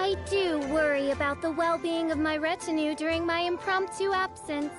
I do worry about the well-being of my retinue during my impromptu absence.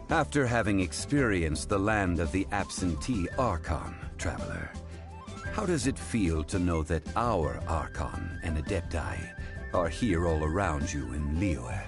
After having experienced the land of the absentee Archon, traveler, how does it feel to know that our Archon and Adepti are here all around you in Liyue?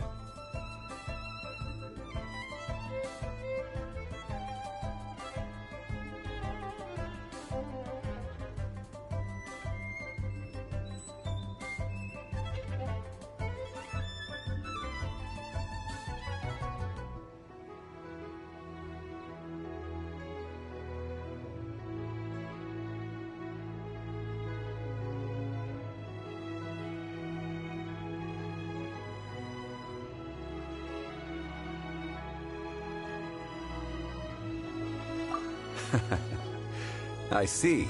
I see.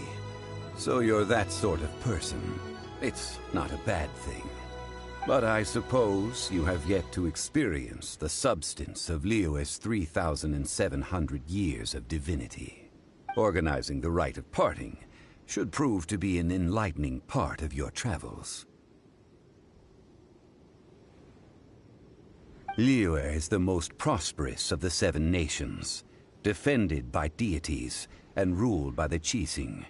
So you're that sort of person. It's not a bad thing. But I suppose you have yet to experience the substance of Liyue's 3,700 years of divinity. Organizing the rite of parting should prove to be an enlightening part of your travels. Liyue is the most prosperous of the 7 nations, defended by deities and ruled by the Qixing.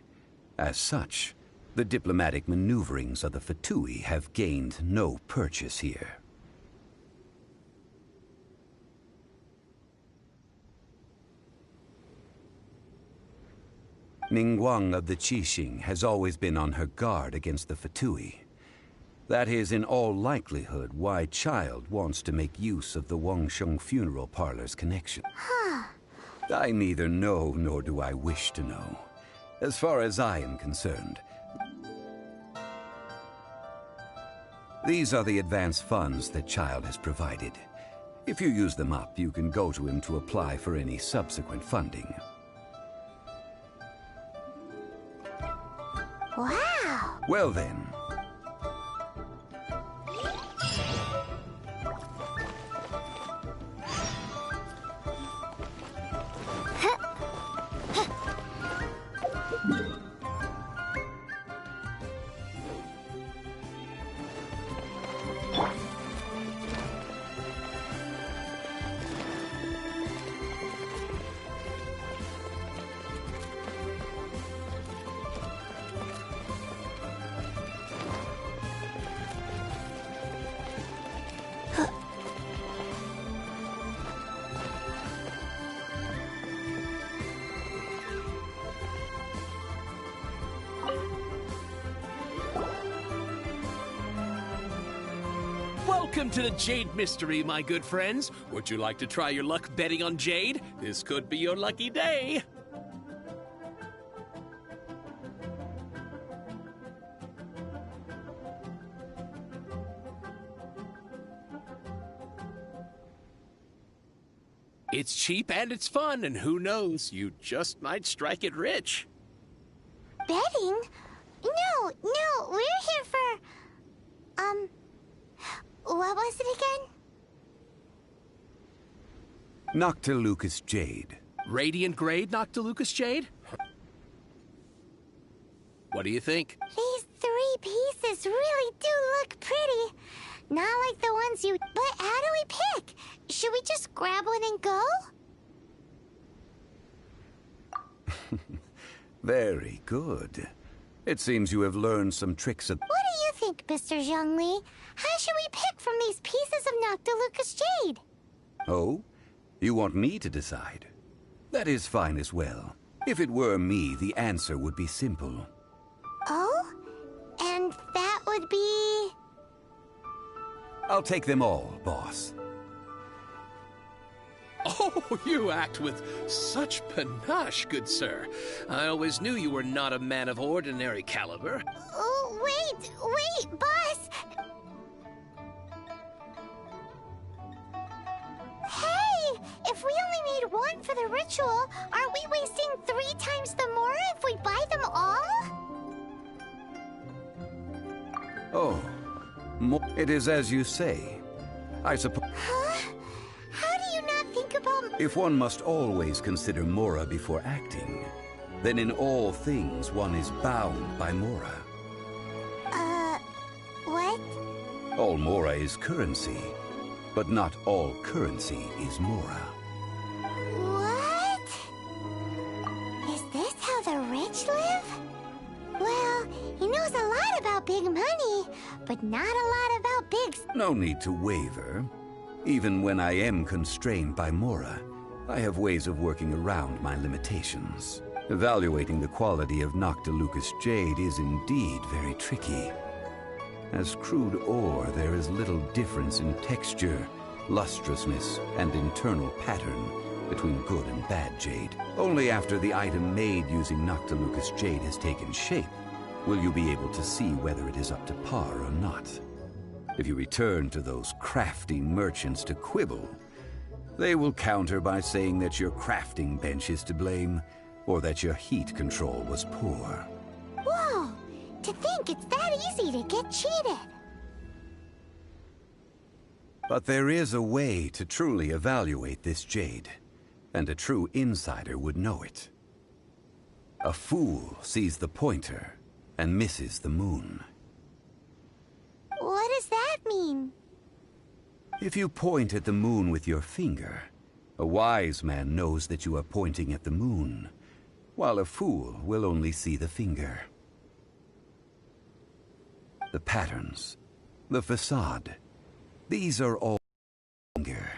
As such, the diplomatic maneuverings of the Fatui have gained no purchase here. Ningguang of the Qixing has always been on her guard against the Fatui. That is in all likelihood why Child wants to make use of the Wangsheng funeral parlor's connection. I neither know nor do I wish to know. As far as I am concerned, these are the advance funds that Child has provided. If you use them up, you can go to him to apply for any subsequent funding. Wow! Well then. Welcome to the Jade Mystery, my good friends. Would you like to try your luck betting on Jade? This could be your lucky day. It's cheap and it's fun, and who knows, you just might strike it rich. Betting? No, we're here for... what was it again? Noctilucous Jade. Radiant Grade Noctilucous Jade? What do you think? These 3 pieces really do look pretty. Not like the ones you... But how do we pick? Should we just grab one and go? Very good. It seems you have learned some tricks of... What do you think, Mr. Zhongli? How should we pick from these pieces of Noctilucous Jade? Oh? You want me to decide? That is fine as well. If it were me, the answer would be simple. Oh? And that would be... I'll take them all, boss. Oh, you act with such panache, good sir. I always knew you were not a man of ordinary caliber. Oh, wait, boss! Hey! If we only need one for the ritual, aren't we wasting 3 times the more if we buy them all? Oh, it is as you say. I suppose... Huh? How do you not think about... If one must always consider Mora before acting, then in all things one is bound by Mora. What? All Mora is currency, but not all currency is Mora. What? Is this how the rich live? Well, he knows a lot about big money, but not a lot about big... No need to waver. Even when I am constrained by Mora, I have ways of working around my limitations. Evaluating the quality of Noctilucous Jade is indeed very tricky. As crude ore, there is little difference in texture, lustrousness, and internal pattern between good and bad jade. Only after the item made using Noctilucous Jade has taken shape will you be able to see whether it is up to par or not. If you return to those crafty merchants to quibble, they will counter by saying that your crafting bench is to blame, or that your heat control was poor. Whoa! To think it's that easy to get cheated! But there is a way to truly evaluate this jade, and a true insider would know it. A fool sees the pointer and misses the moon. What does that mean? If you point at the moon with your finger, a wise man knows that you are pointing at the moon, while a fool will only see the finger. The patterns, the facade, these are all finger.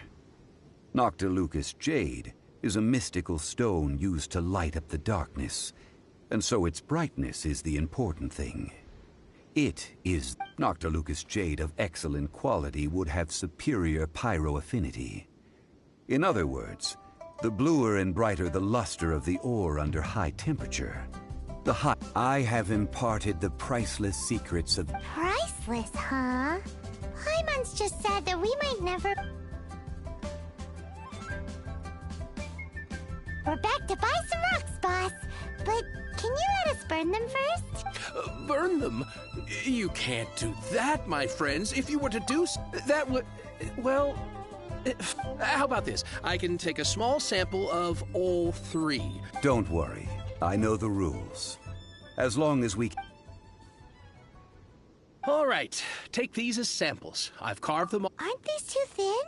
Noctilucous Jade is a mystical stone used to light up the darkness, and so its brightness is the important thing. It is Noctilucous Jade of excellent quality would have superior pyro-affinity. In other words, the bluer and brighter the luster of the ore under high temperature, the hot. I have imparted the priceless secrets of... Priceless, huh? Hyman's just said that we might never... We're back to buy some rocks, boss. But can you let us burn them first? Burn them? You can't do that, my friends. If you were to do that would... Well... How about this? I can take a small sample of all three. Don't worry. I know the rules. As long as we... All right. Take these as samples. I've carved them... Aren't these too thin?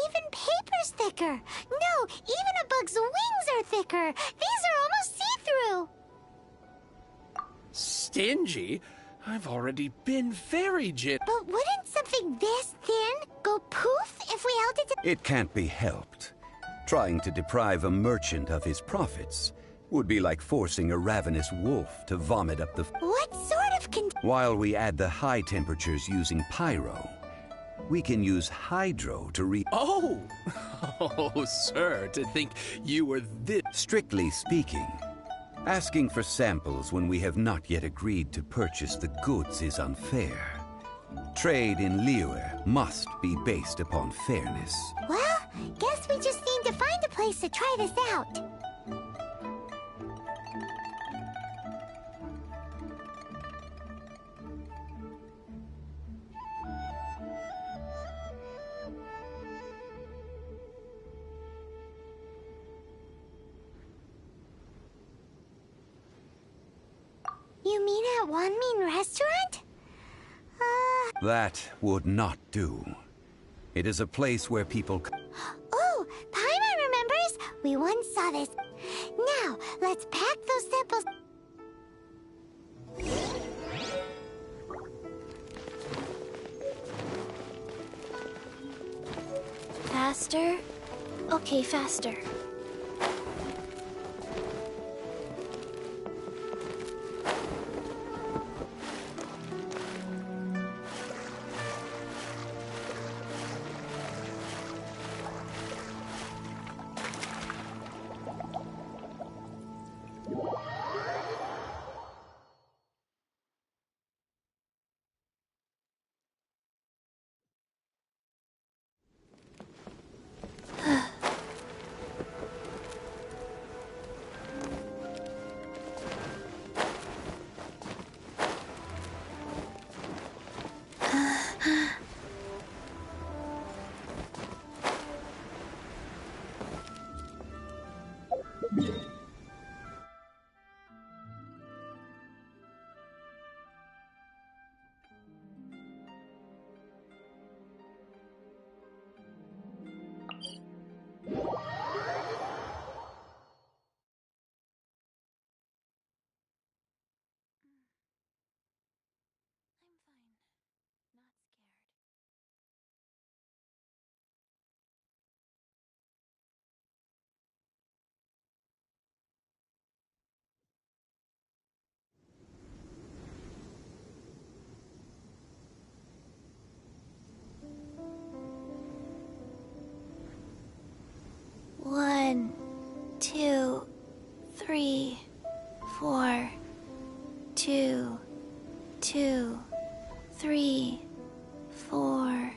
Even paper's thicker. No, even a bug's wings are thicker. These are almost see-through. Stingy? I've already been very But wouldn't something this thin go poof if we held it to... It can't be helped. Trying to deprive a merchant of his profits would be like forcing a ravenous wolf to vomit up the... What sort of While we add the high temperatures using pyro, we can use hydro to Oh! Oh, sir, to think you were this... Strictly speaking, asking for samples when we have not yet agreed to purchase the goods is unfair. Trade in Liyue must be based upon fairness. Well, guess we just need to find a place to try this out. You mean at Wanmin Restaurant? That would not do. It is a place where people... Oh, Paimon remembers! We once saw this. Now, let's pack those samples... Faster? Okay, faster. One, two, three, 4, 2, 2, 3, 4.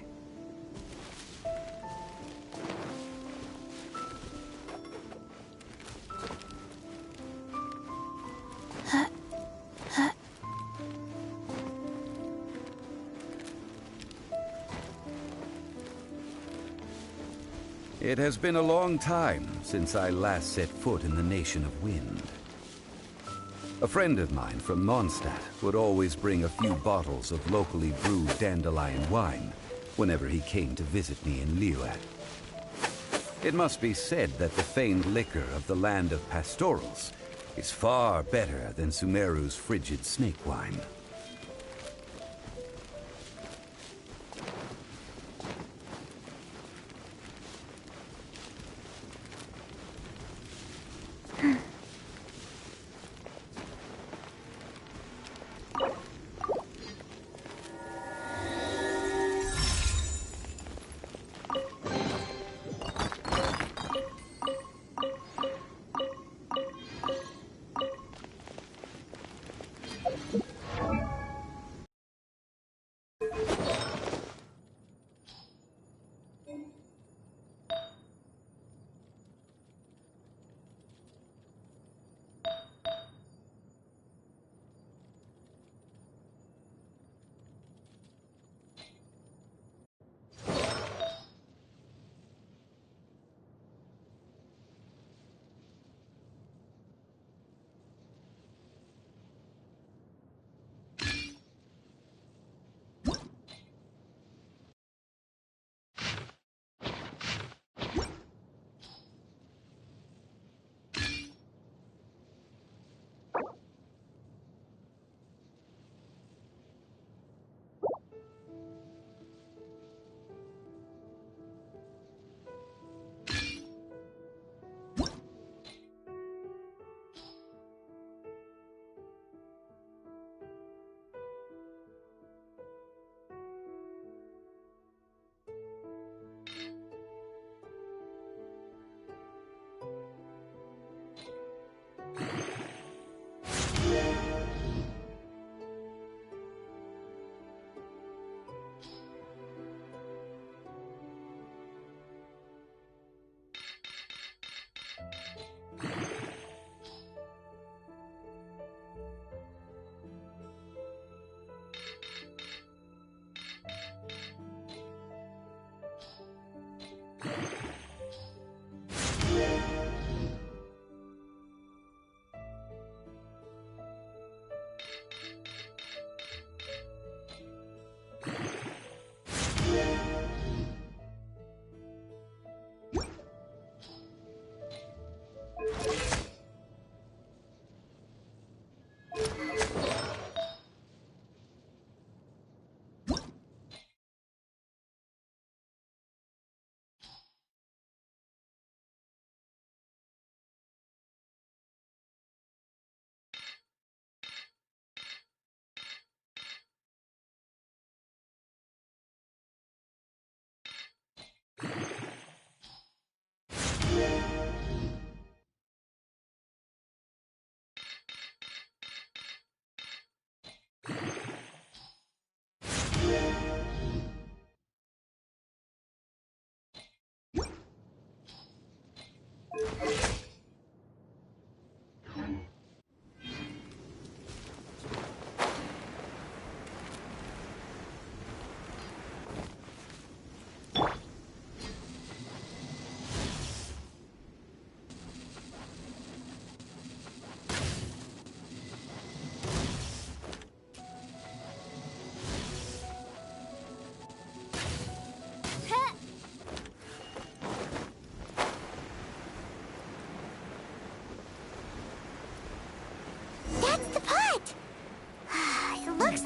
It has been a long time since I last set foot in the Nation of Wind. A friend of mine from Mondstadt would always bring a few bottles of locally brewed dandelion wine whenever he came to visit me in Liyue. It must be said that the famed liquor of the land of pastorals is far better than Sumeru's frigid snake wine.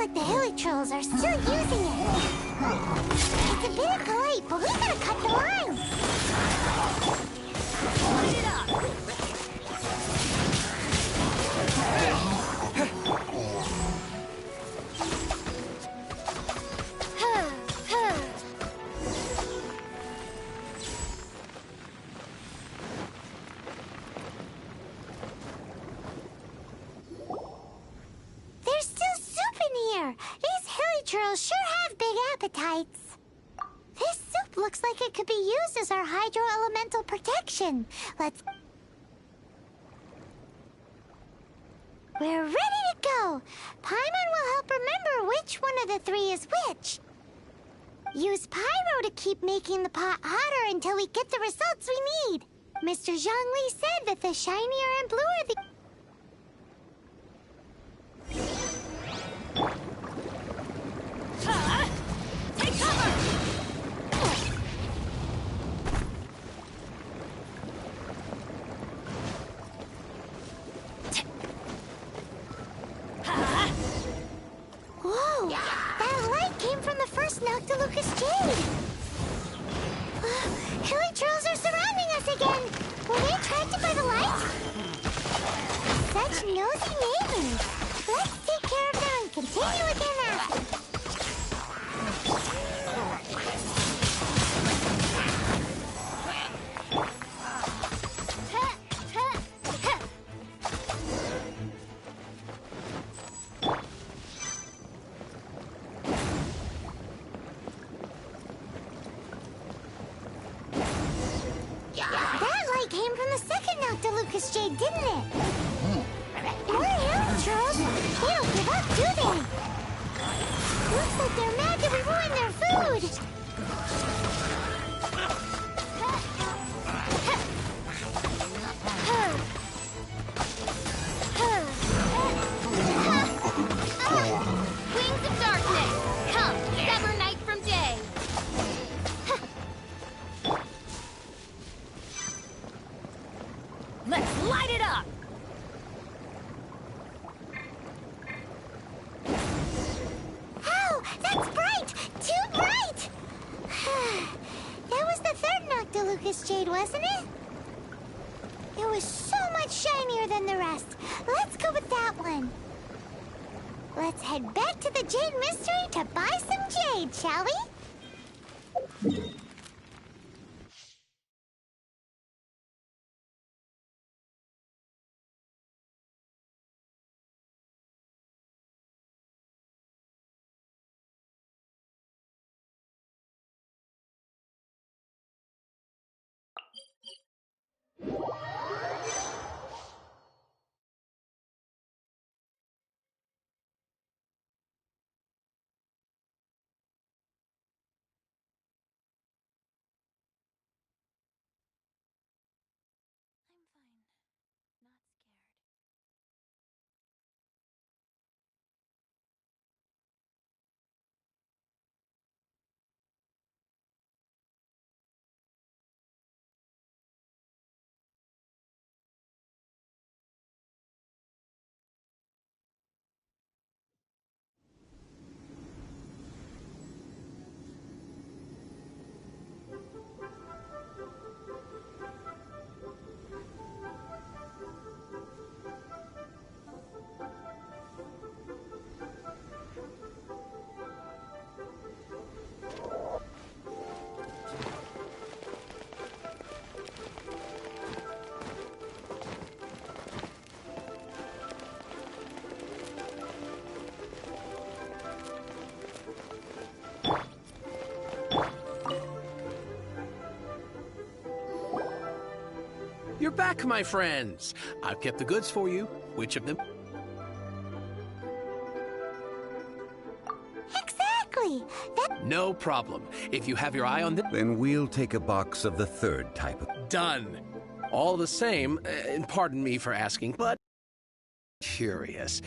like the hilly trolls are still using it. It's a bit impolite, but we gotta cut the line. Light it up. There's still soup in here. These hilly trolls sure have big appetites. This soup looks like it could be used as our hydro-elemental protection. Let's... We're ready to go. Paimon will help remember which one of the three is which. Use Pyro to keep making the pot hotter until we get the results we need. Mr. Zhongli said that the shinier and bluer the... Take cover! Whoa! That light came from the first Noctilucous Jade! Hilly trolls are surrounding us again! Were they attracted by the light? Such nosy neighbors! Let's take care of them and continue again after. That light came from the second Noctilucous Jade, didn't it? More hilly trolls? They don't give up, do they? Looks like they're mad that we ruined their food. Wings of darkness, come, sever night from day. Let's light it up! Oh, that's bright! Too bright! That was the third Noctilucous Jade, wasn't it? It was so much shinier than the rest. Let's go with that one. Let's head back to the Jade Mystery to buy some jade, shall we? You're back, my friends. I've kept the goods for you. Which of them? Exactly! No problem. If you have your eye on this... Then we'll take a box of the third type of... Done. All the same, and pardon me for asking, but... Curious.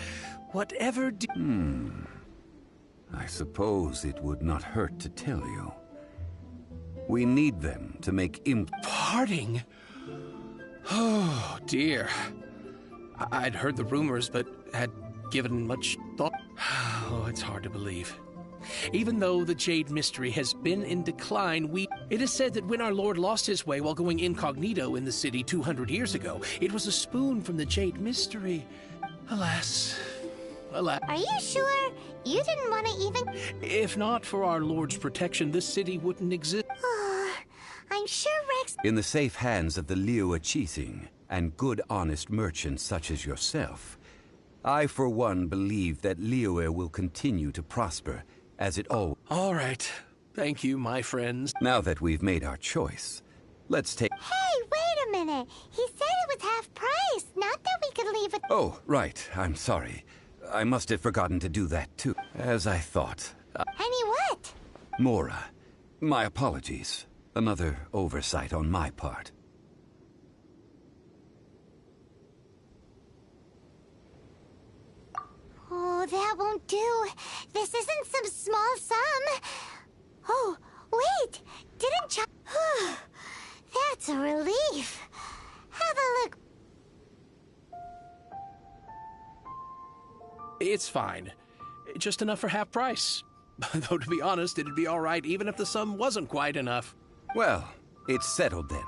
Whatever do... I suppose it would not hurt to tell you. We need them to make Parting? Oh, dear. I'd heard the rumors, but had given much thought. Oh, it's hard to believe. Even though the Jade Mystery has been in decline, it is said that when our Lord lost his way while going incognito in the city 200 years ago, it was a spoon from the Jade Mystery. Alas. Alas. Are you sure? You didn't want to even... If not for our Lord's protection, this city wouldn't exist. I'm sure Rex... In the safe hands of the Liyue Qixing and good, honest merchants such as yourself, I, for one, believe that Liyue will continue to prosper as it always... All right. Thank you, my friends. Now that we've made our choice, let's take... Hey, wait a minute. He said it was half price, not that we could leave it... Oh, right. I'm sorry. I must have forgotten to do that, too. As I thought. Any what? Mora, my apologies. Another oversight on my part. Oh, that won't do. This isn't some small sum. Oh, wait. Didn't Ch... That's a relief. Have a look. It's fine. Just enough for half price. Though, to be honest, it'd be all right even if the sum wasn't quite enough. Well, it's settled then.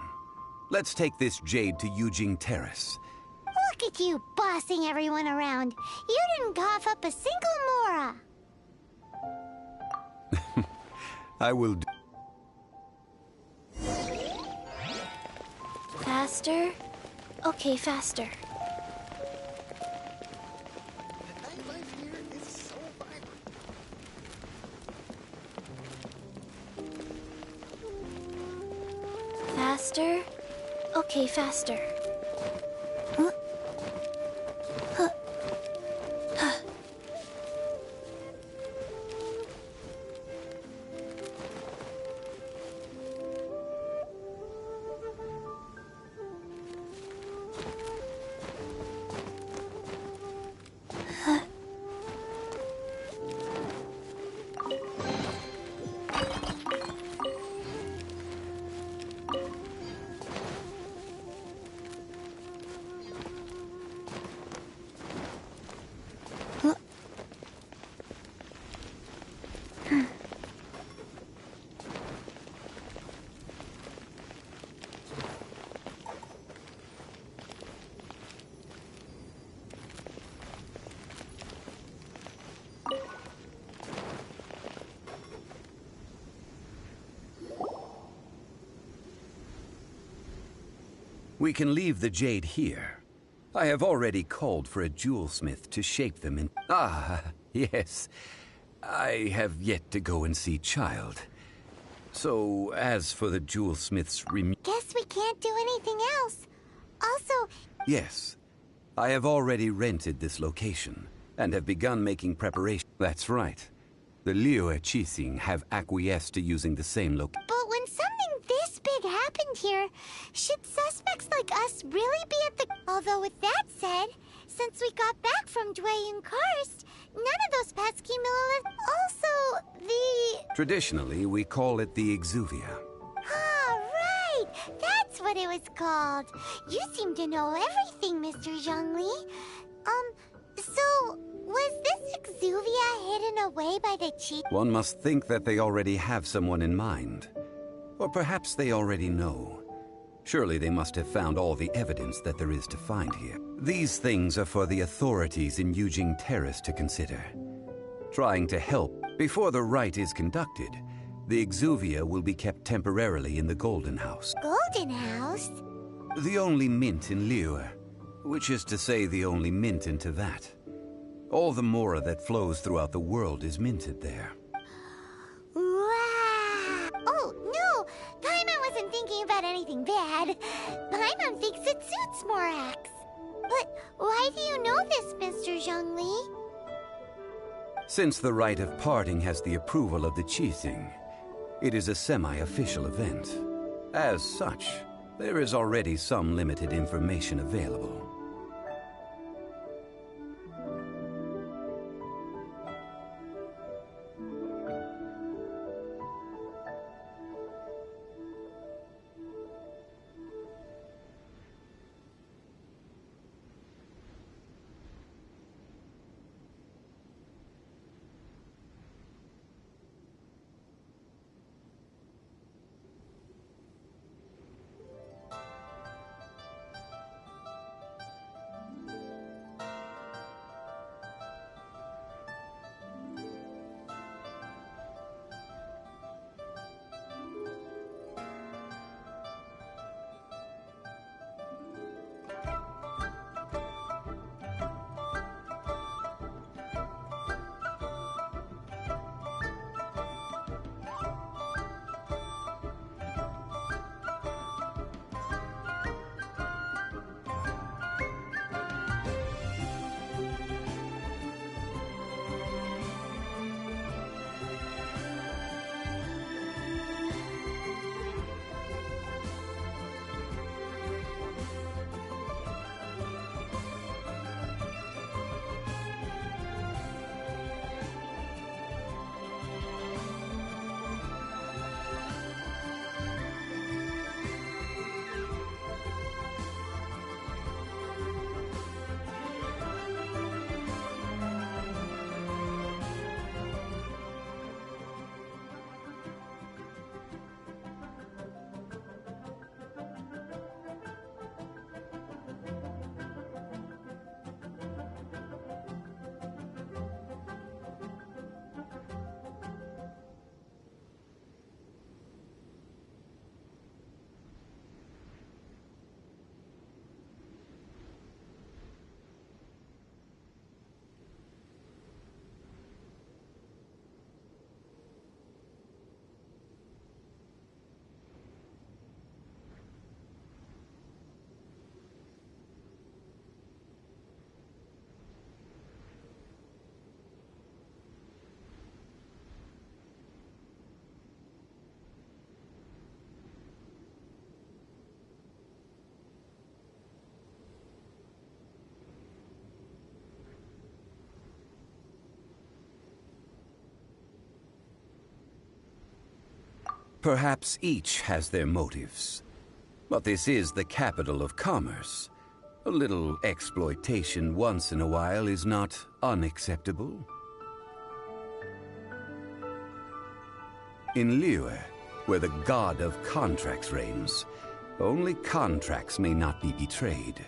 Let's take this jade to Yujing Terrace. Look at you bossing everyone around. You didn't cough up a single Mora. I will do... Faster? Okay, faster. Faster? Okay, faster. Huh? Huh. Huh. We can leave the jade here. I have already called for a jewelsmith to shape them in... Ah, yes. I have yet to go and see Child. So, as for the jewelsmith's Guess we can't do anything else. Also... Yes. I have already rented this location, and have begun making preparations. That's right. The Liyue Qixing have acquiesced to using the same location. But when something this big happened here, should suspects like us really be at the... Although with that said, since we got back from Dwayne Karst, none of those pesky Also, the... Traditionally, we call it the Exuvia. Ah, right! That's what it was called. You seem to know everything, Mr. Zhongli. So, was this Exuvia hidden away by the chief? One must think that they already have someone in mind. Or perhaps they already know. Surely they must have found all the evidence that there is to find here. These things are for the authorities in Yujing Terrace to consider. Trying to help. Before the rite is conducted, the Exuvia will be kept temporarily in the Golden House. Golden House? The only mint in Liyue, which is to say the only mint into that. All the Mora that flows throughout the world is minted there. Wow! Oh, no! Paimon wasn't thinking about anything bad. Paimon thinks it suits Morax. But why do you know this, Mr. Zhongli? Since the rite of parting has the approval of the Qixing, it is a semi-official event. As such, there is already some limited information available. Perhaps each has their motives. But this is the capital of commerce. A little exploitation once in a while is not unacceptable. In Liyue, where the god of contracts reigns, only contracts may not be betrayed.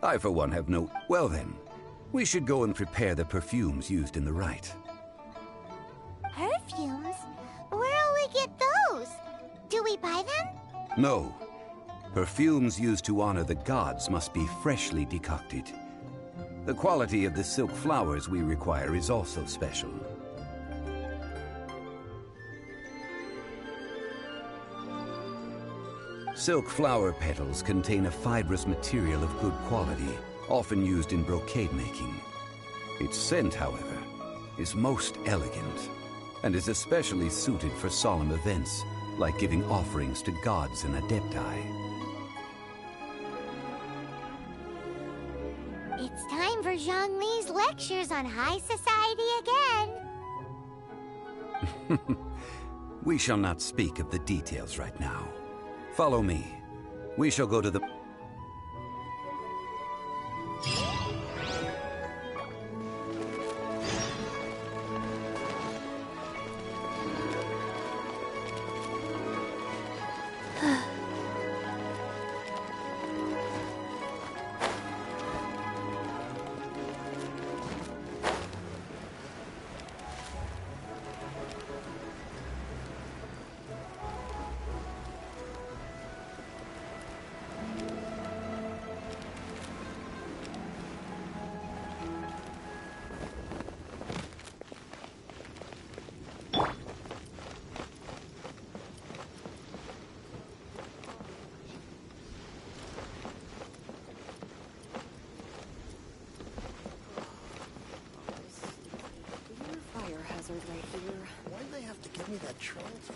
I, for one, have no... Well then, we should go and prepare the perfumes used in the rite. Perfumes? Where'll we get those? Do we buy them? No. Perfumes used to honor the gods must be freshly decocted. The quality of the silk flowers we require is also special. Silk flower petals contain a fibrous material of good quality, often used in brocade making. Its scent, however, is most elegant, and is especially suited for solemn events, like giving offerings to gods and adepti. It's time for Zhongli's lectures on high society again. We shall not speak of the details right now. Follow me. We shall go to the... Right here. Why'd they have to give me that transfer?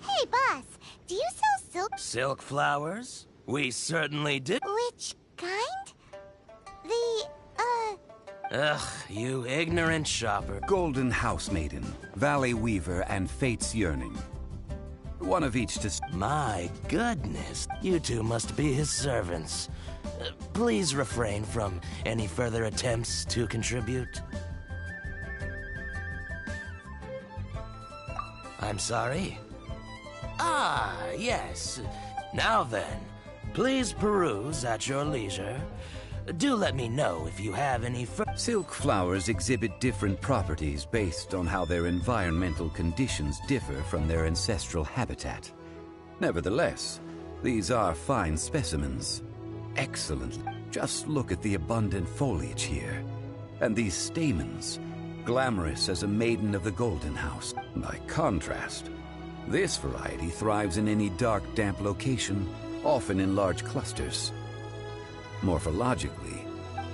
Hey, boss, do you sell silk? Silk flowers? We certainly did. Which kind? Ugh, you ignorant shopper. Golden Housemaiden, Valley Weaver, and Fate's Yearning. One of each to... My goodness, you two must be his servants. Please refrain from any further attempts to contribute. I'm sorry? Ah, yes. Now then, please peruse at your leisure. Do let me know if you have any Silk flowers exhibit different properties based on how their environmental conditions differ from their ancestral habitat. Nevertheless, these are fine specimens. Excellent. Just look at the abundant foliage here. And these stamens, glamorous as a maiden of the Golden House. By contrast, this variety thrives in any dark, damp location, often in large clusters. Morphologically.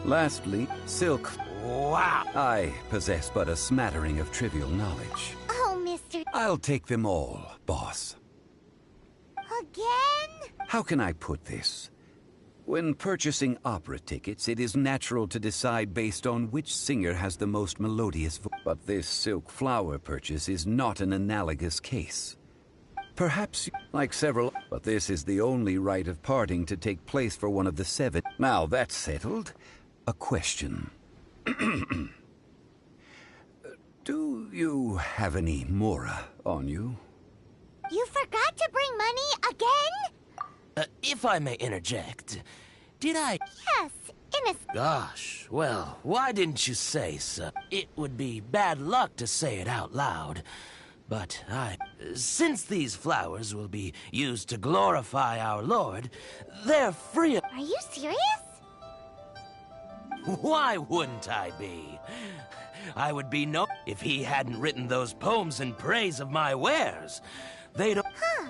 Lastly, silk... Wow! I possess but a smattering of trivial knowledge. Oh, Mr. I'll take them all, boss. Again? How can I put this? When purchasing opera tickets, it is natural to decide based on which singer has the most melodious voice. But this silk flower purchase is not an analogous case. Perhaps, like several, but this is the only rite of parting to take place for one of the 7. Now that's settled, a question. Do you have any Mora on you? You forgot to bring money again? If I may interject, did I... Yes, in a... Gosh, well, why didn't you say so? It would be bad luck to say it out loud. But since these flowers will be used to glorify our Lord, they're free of... Are you serious? Why wouldn't I be? I would be no... if he hadn't written those poems in praise of my wares. They'd... Huh.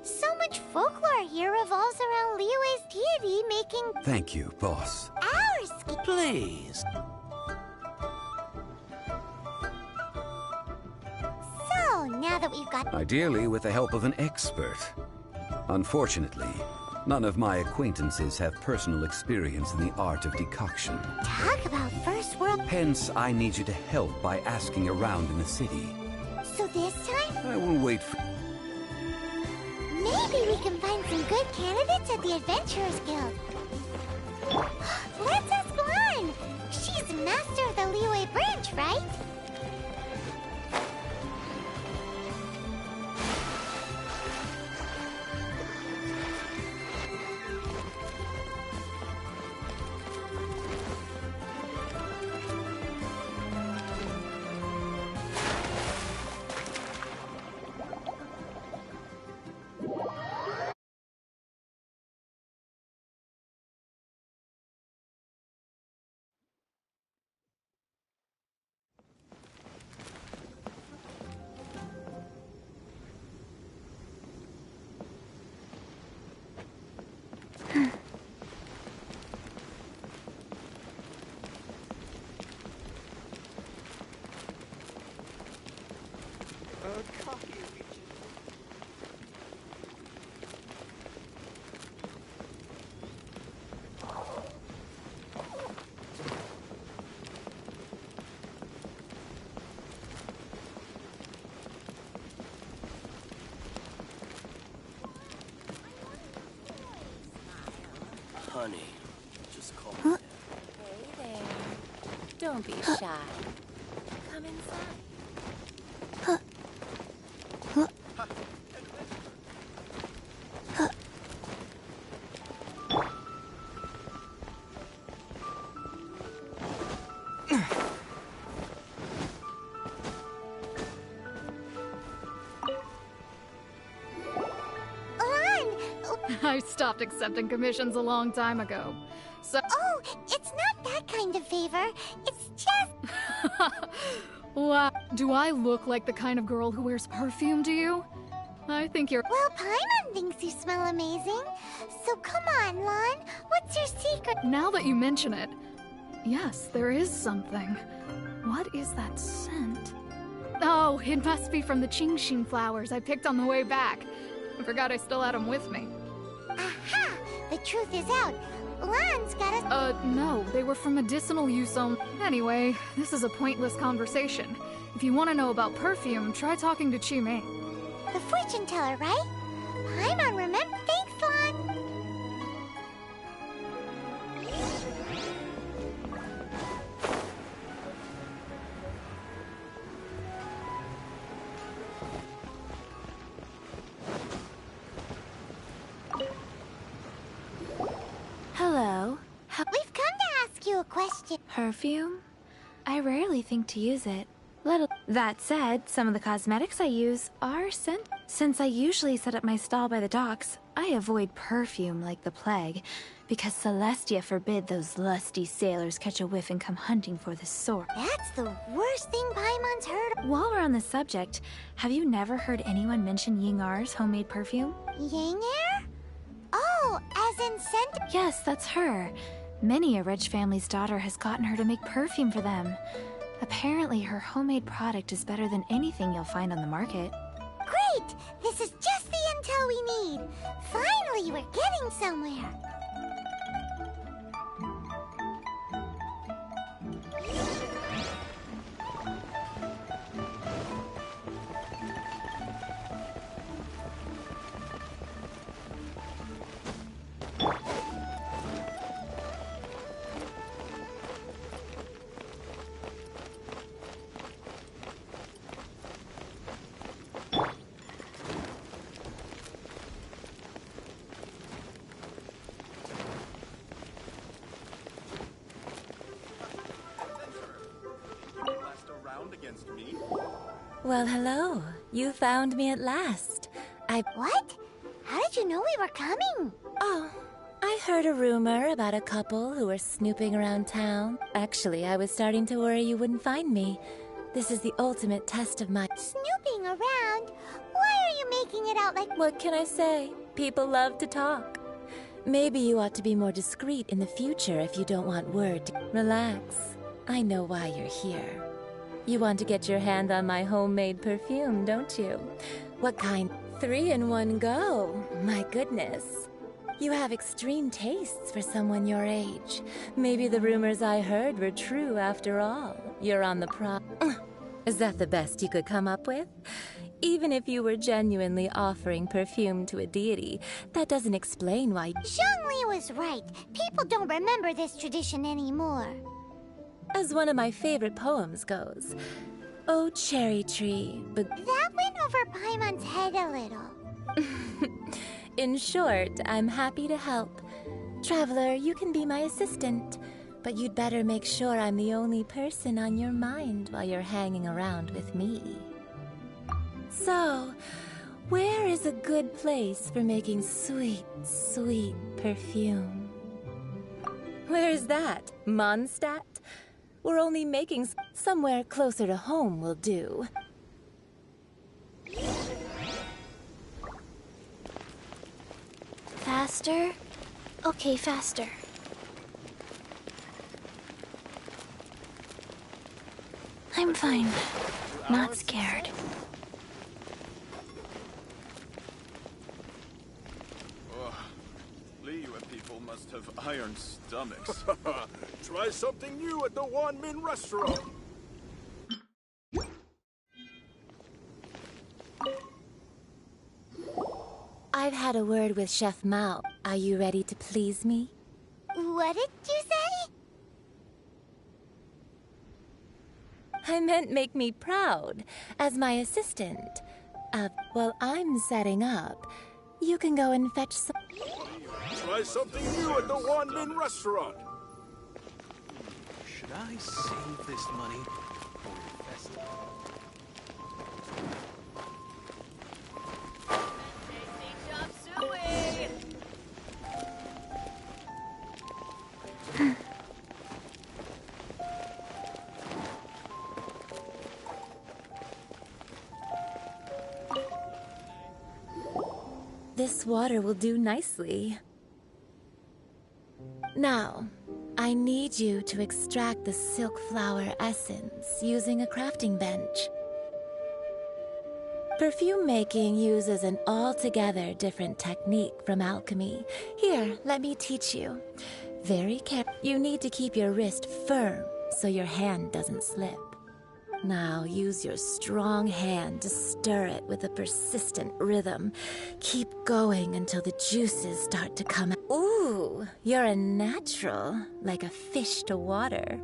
So much folklore here revolves around Liyue's deity, making Thank you, boss. our ski. Please. So, now that we've got... Ideally with the help of an expert. Unfortunately, none of my acquaintances have personal experience in the art of decoction. Talk about first world... Hence, I need you to help by asking around in the city. So this time, I will wait for... maybe we can find some good candidates at the Adventurers Guild. Let's ask Lan! She's master of the Liyue branch, right? Honey, just call me. Hey there. Don't be shy. Come inside. I stopped accepting commissions a long time ago. So. Oh, it's not that kind of favor. It's just... Wow. Do I look like the kind of girl who wears perfume to you? I think you're. Well, Paimon thinks you smell amazing. So come on, Lan. What's your secret? Now that you mention it, yes, there is something. What is that scent? Oh, it must be from the Genshin flowers I picked on the way back. I forgot I still had them with me. Aha! The truth is out. Lan's got us... No, they were for medicinal use only. Anyway, this is a pointless conversation. If you want to know about perfume, try talking to Chi-Mei. The fortune teller, right? Paimon, remember? Thanks, Lan. Hello. We've come to ask you a question. Perfume? I rarely think to use it. That said, some of the cosmetics I use are scent. Since I usually set up my stall by the docks, I avoid perfume like the plague, because Celestia forbid those lusty sailors catch a whiff and come hunting for the sword. That's the worst thing Paimon's heard. While we're on the subject, have you never heard anyone mention Yingar's homemade perfume? Yangair? Oh, as in scent? Yes, that's her. Many a rich family's daughter has gotten her to make perfume for them. Apparently, her homemade product is better than anything you'll find on the market. Great! This is just the intel we need. Finally, we're getting somewhere. Well, hello. You found me at last. What? How did you know we were coming? Oh, I heard a rumor about a couple who were snooping around town. Actually, I was starting to worry you wouldn't find me. This is the ultimate test of my... Snooping around? Why are you making it out like... What can I say? People love to talk. Maybe you ought to be more discreet in the future if you don't want word to... Relax. I know why you're here. You want to get your hand on my homemade perfume, don't you? What kind? 3 in one go. My goodness. You have extreme tastes for someone your age. Maybe the rumors I heard were true after all. You're on the Is that the best you could come up with? Even if you were genuinely offering perfume to a deity, that doesn't explain why... Zhongli was right. People don't remember this tradition anymore. As one of my favorite poems goes, "Oh, cherry tree, but..." That went over Paimon's head a little. In short, I'm happy to help. Traveler, you can be my assistant, but you'd better make sure I'm the only person on your mind while you're hanging around with me. So, where is a good place for making sweet, sweet perfume? Where is that? Mondstadt? We're only making somewhere closer to home will do. Faster? Okay, faster. I'm fine. Not scared. Liyue people must have iron stomachs. Try something new at the Wanmin restaurant. I've had a word with Chef Mao. Are you ready to please me? What did you say? I meant make me proud, as my assistant. While I'm setting up, you can go and fetch some... Try something new at the Wanmin restaurant. Should I save this money for the festival? This water will do nicely. Now, I need you to extract the silk flower essence using a crafting bench. Perfume making uses an altogether different technique from alchemy. Here, let me teach you. Very careful. You need to keep your wrist firm so your hand doesn't slip. Now use your strong hand to stir it with a persistent rhythm. Keep going until the juices start to come out. Ooh, you're a natural, like a fish to water.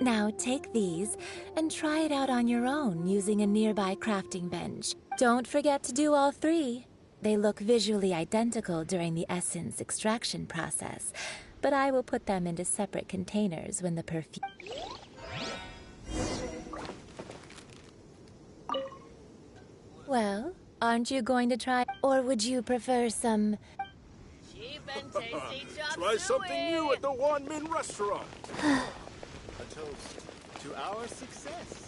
Now take these and try it out on your own using a nearby crafting bench. Don't forget to do all 3. They look visually identical during the essence extraction process, but I will put them into separate containers when the perfume... Well, aren't you going to try, or would you prefer some... Cheap and tasty chop Try something suey. new at the Wanmin restaurant. A toast to our success.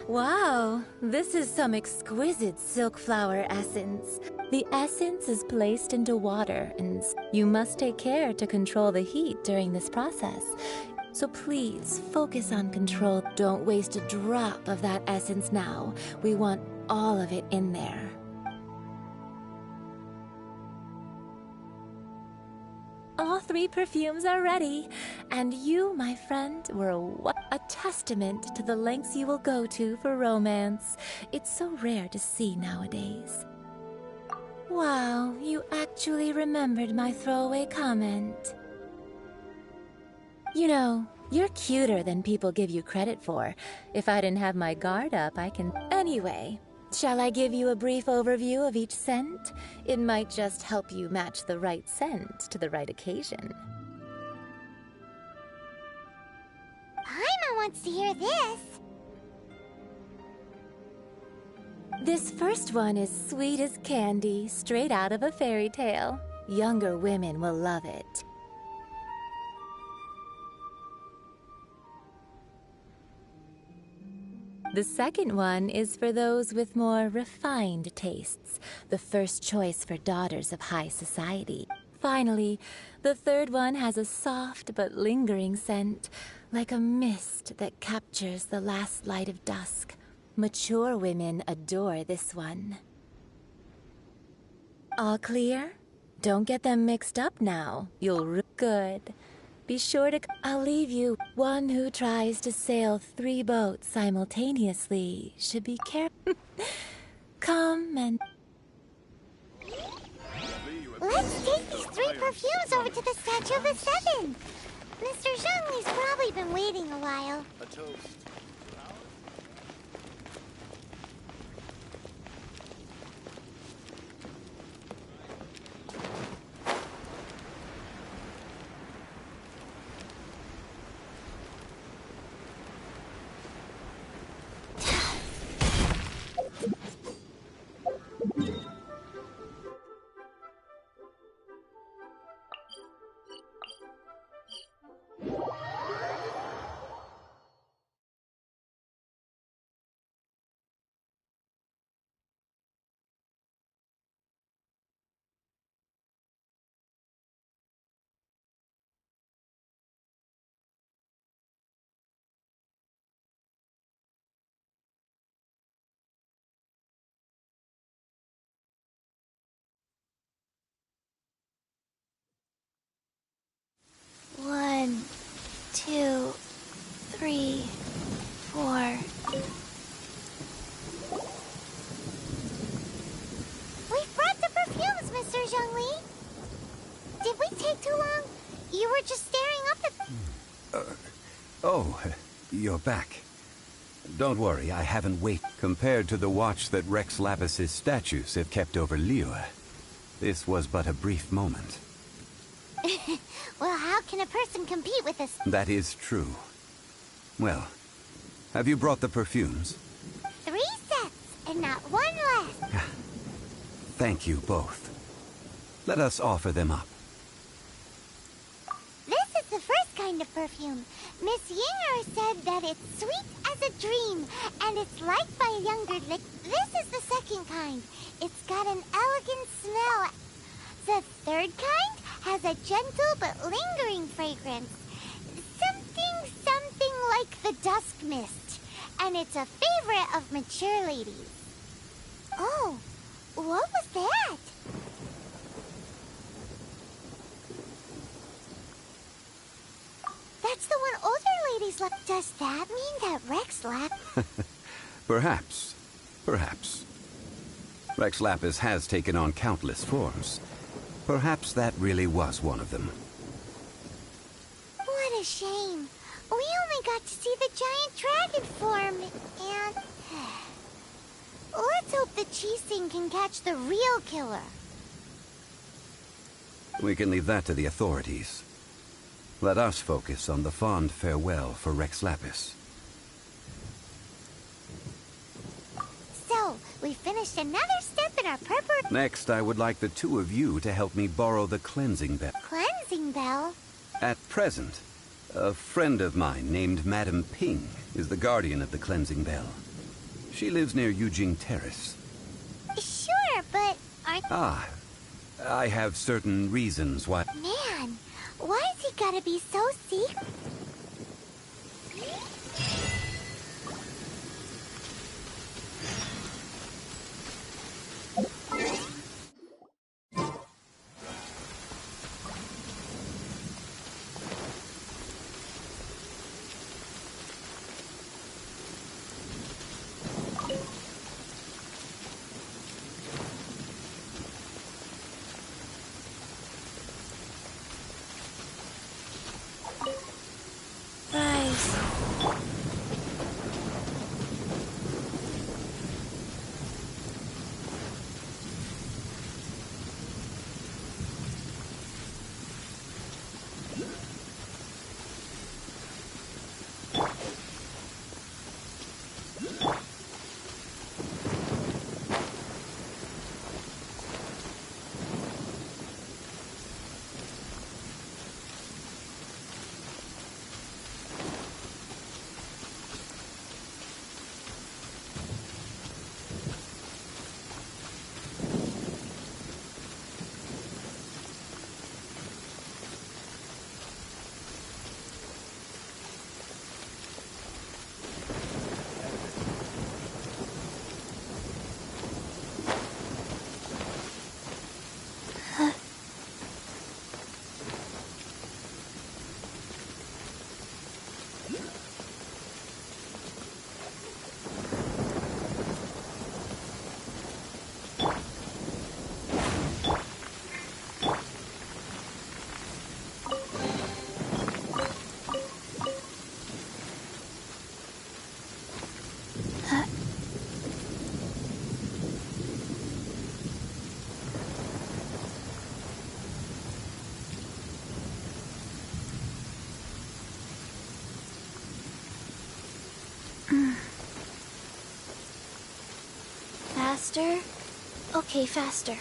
Wow, this is some exquisite silk flower essence. The essence is placed into water, and you must take care to control the heat during this process. So please, focus on control. Don't waste a drop of that essence now. We want all of it in there. All 3 perfumes are ready, and you, my friend, were a testament to the lengths you will go to for romance. It's so rare to see nowadays. Wow, you actually remembered my throwaway comment. You know, you're cuter than people give you credit for. If I didn't have my guard up, I can... Anyway, shall I give you a brief overview of each scent? It might just help you match the right scent to the right occasion. Paimon wants to hear this. This first one is sweet as candy, straight out of a fairy tale. Younger women will love it. The second one is for those with more refined tastes, the first choice for daughters of high society. Finally, the third one has a soft but lingering scent, like a mist that captures the last light of dusk. Mature women adore this one. All clear? Don't get them mixed up now. Good. Be sure to... I'll leave you. One who tries to sail 3 boats simultaneously should be careful. Come and... Let's take these 3 perfumes over to the Statue of the Seven. Mr. Zhongli's probably been waiting a while. A toast. One, two, three, 4. We've brought the perfumes, Mr. Zhongli. Did we take too long? You were just staring up at... Oh, you're back. Don't worry, I haven't waited. Compared to the watch that Rex Lapis's statues have kept over Liyue, this was but a brief moment. Well, how can a person compete with us? That is true. Well, have you brought the perfumes? 3 sets, and not one less. Thank you both. Let us offer them up. This is the first kind of perfume. Miss Yinger said that it's sweet as a dream, and it's liked by a younger lick. This is the second kind. It's got an elegant smell. The third kind has a gentle but lingering fragrance. Something like the dusk mist. And it's a favorite of mature ladies. Oh, what was that? That's the one older ladies love. Does that mean that Rex Lapis... Perhaps. Perhaps. Rex Lapis has taken on countless forms. Perhaps that really was one of them. What a shame. We only got to see the giant dragon form, and... Let's hope the Chi-Sing can catch the real killer. We can leave that to the authorities. Let us focus on the fond farewell for Rex Lapis. So, we finished another step in our preparation. Next, I would like the 2 of you to help me borrow the cleansing bell. Cleansing bell? At present, a friend of mine named Madame Ping is the guardian of the cleansing bell. She lives near Yujing Terrace. Sure, but Ah, I have certain reasons why... Man, why's he gotta be so secret? Faster? Okay, faster.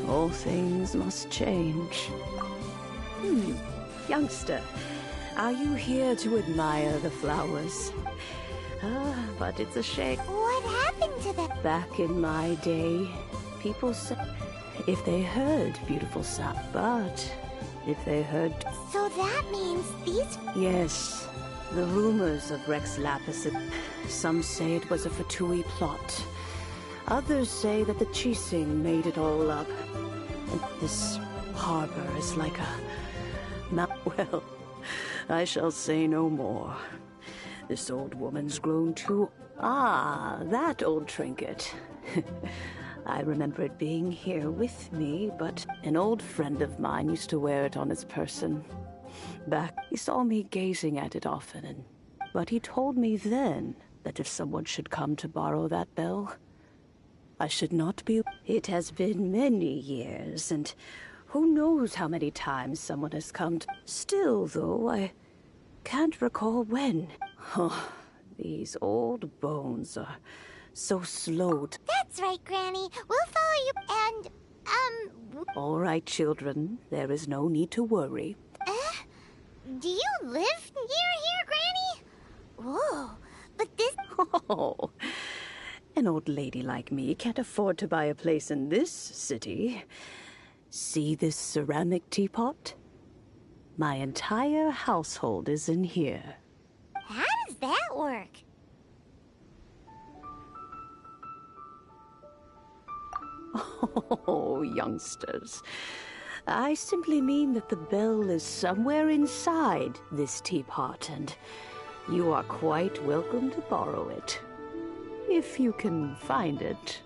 All things must change. Youngster, are you here to admire the flowers? But it's a shame. What happened to them? Back in my day, people said if they heard beautiful sound, but if they heard... So that means these... Yes, the rumors of Rex Lapis. Some say it was a Fatui plot. Others say that the Chising made it all up. And this harbor is like a... Well, I shall say no more. This old woman's grown too... Ah, that old trinket. I remember it being here with me, but an old friend of mine used to wear it on his person. Back, he saw me gazing at it often, but he told me then that if someone should come to borrow that bell, I should not be... It has been many years, and who knows how many times someone has come to... Still, though, I can't recall when. Oh, these old bones are so slow to... That's right, Granny. We'll follow you and, All right, children. There is no need to worry. Do you live near here, Granny? Whoa, but this... Oh, an old lady like me can't afford to buy a place in this city. See this ceramic teapot? My entire household is in here. How does that work? Oh, youngsters. I simply mean that the bell is somewhere inside this teapot, and you are quite welcome to borrow it. If you can find it.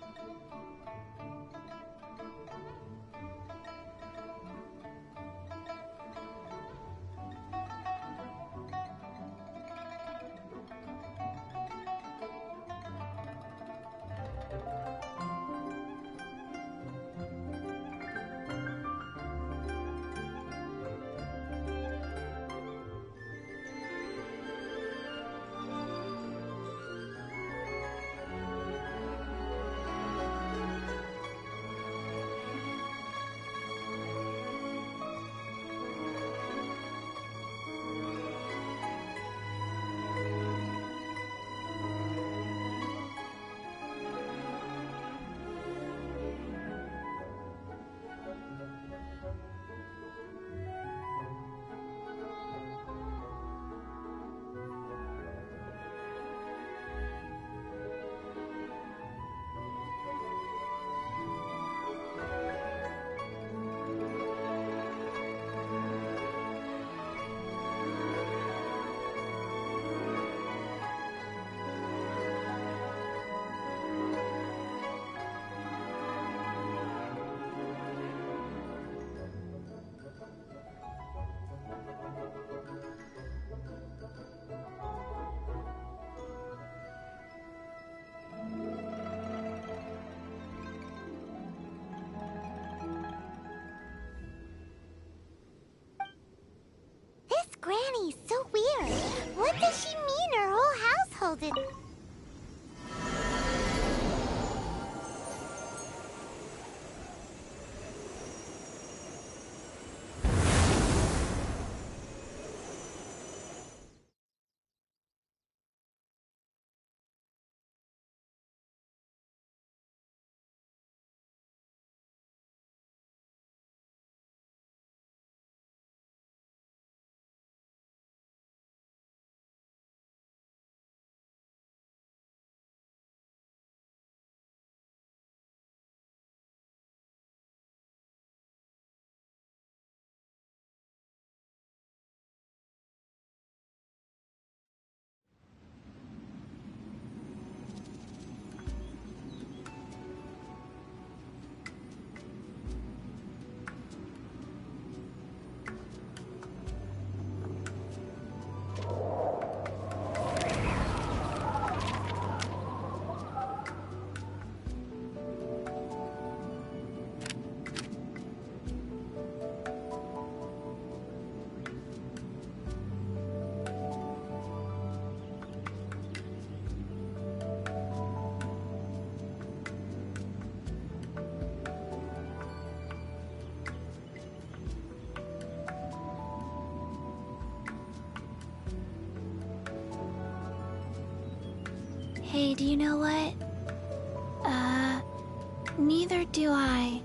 Granny's so weird. What does she mean her whole household is... Hey, do you know what? Neither do I.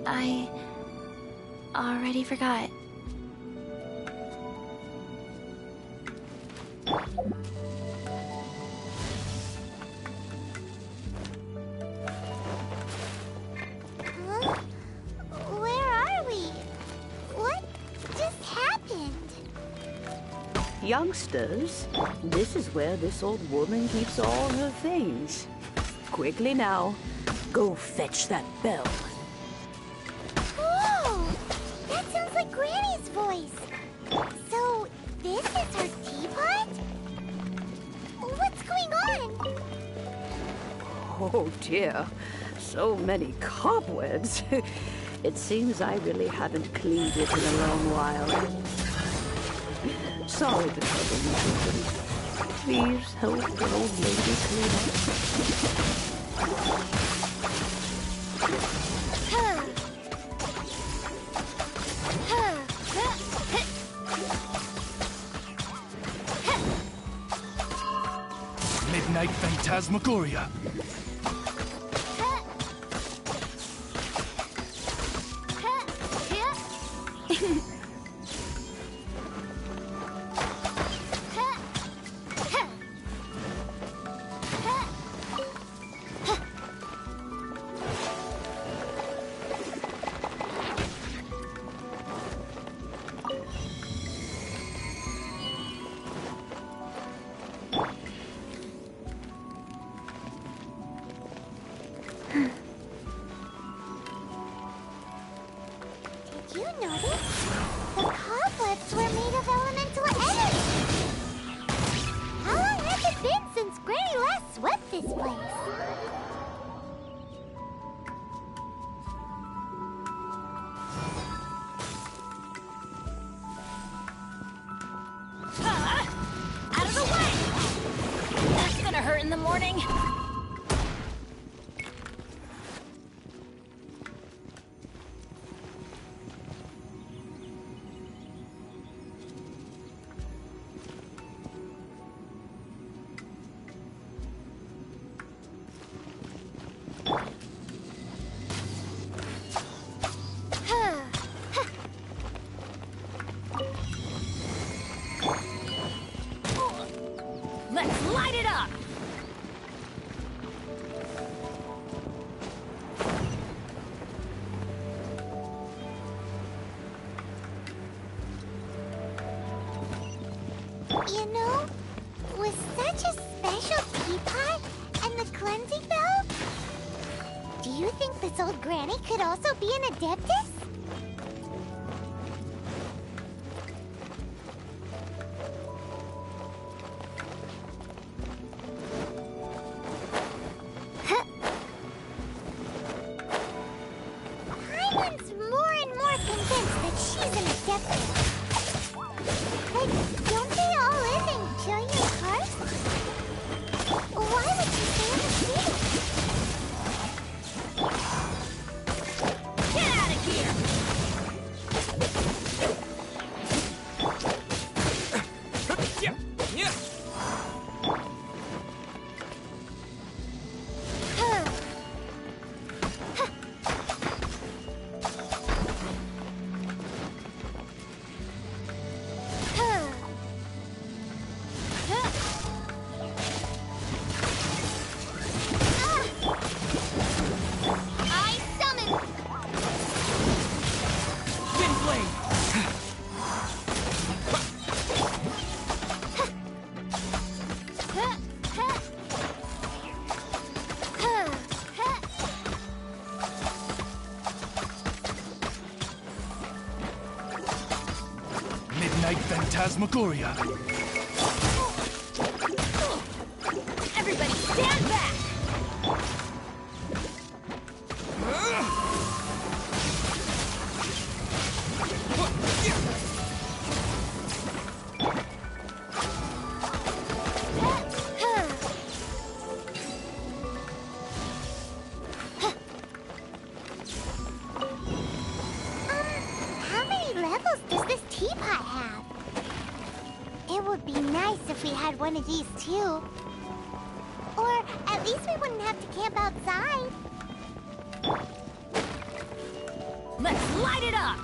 I already forgot. Huh? Where are we? What just happened? Youngsters, this is where this old woman keeps all her things. Quickly now, go fetch that bell. Whoa! That sounds like Granny's voice. So, this is her teapot? What's going on? Oh dear, so many cobwebs. It seems I really haven't cleaned it in a long while. Sorry to trouble you, children. Please help the old lady clean up. Midnight Phantasmagoria. Did you notice? The cobwebs were made of elemental energy. How long has it been since Granny last swept this place? Out of the way! That's gonna hurt in the morning. Let's light it up! You know, with such a special teapot and the cleansing bell, do you think this old granny could also be an adeptus? Paimon's more and more convinced that she's an adeptus. But don't they all live in giant cars? Why would she stay in the city? Get out of here! I summon! Windblade! Midnight Phantasmagoria. Everybody stand back! How many levels does this teapot have? It would be nice if we had one of these too. Or at least we wouldn't have to camp outside. Let's light it up!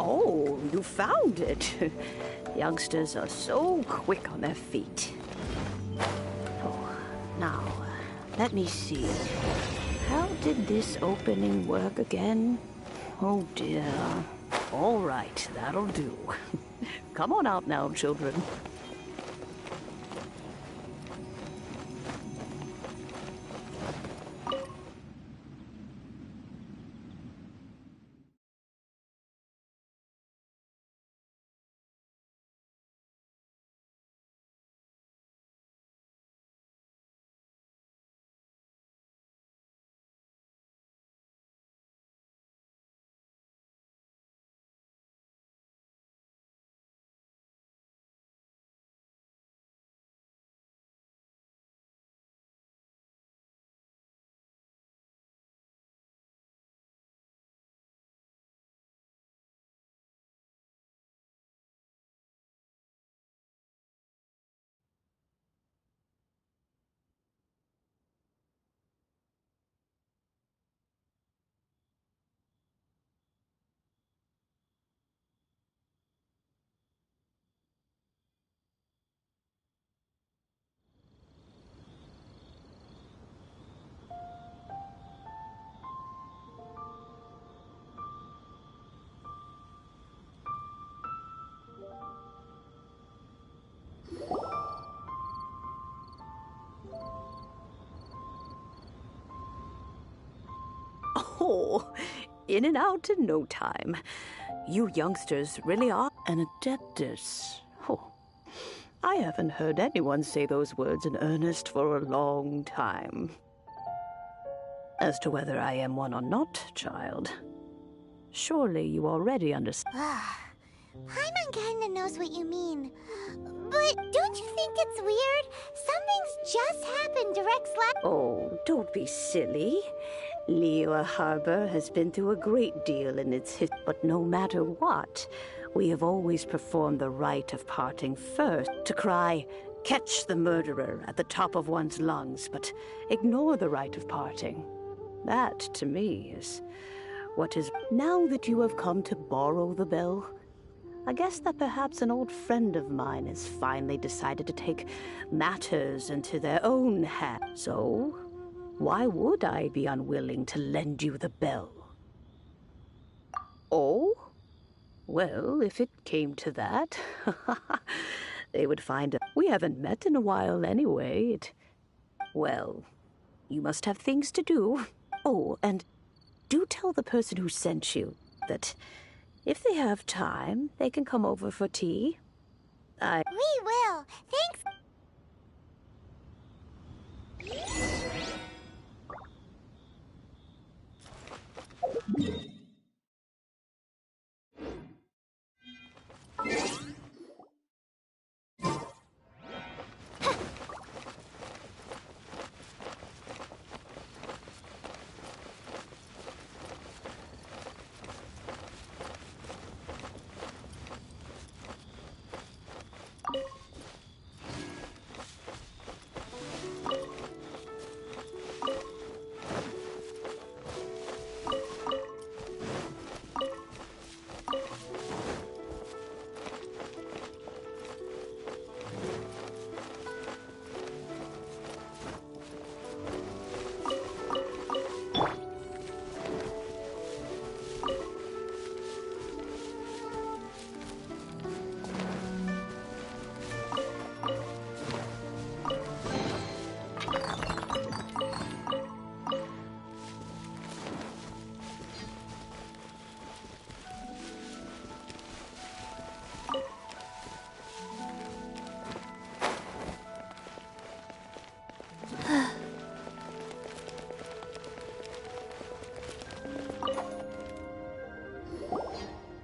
Oh, you found it. Youngsters are so quick on their feet. Oh, now, let me see. How did this opening work again? Oh dear. All right, that'll do. Come on out now, children. Oh, in and out in no time. You youngsters really are an adeptus. Oh, I haven't heard anyone say those words in earnest for a long time. As to whether I am one or not, child, surely you already understand. Paimon kinda knows what you mean. But don't you think it's weird? Something's just happened to Rex Oh, don't be silly. Liyue Harbor has been through a great deal in its history, but no matter what, we have always performed the rite of parting first, to cry, "Catch the murderer," at the top of one's lungs, but ignore the rite of parting. That, to me, is what is... Now that you have come to borrow the bell, I guess that perhaps an old friend of mine has finally decided to take matters into their own hands. So, why would I be unwilling to lend you the bell? Oh? Well, if it came to that, they would find we haven't met in a while anyway. Well, you must have things to do. Oh, and do tell the person who sent you that if they have time, they can come over for tea. We will. Thanks.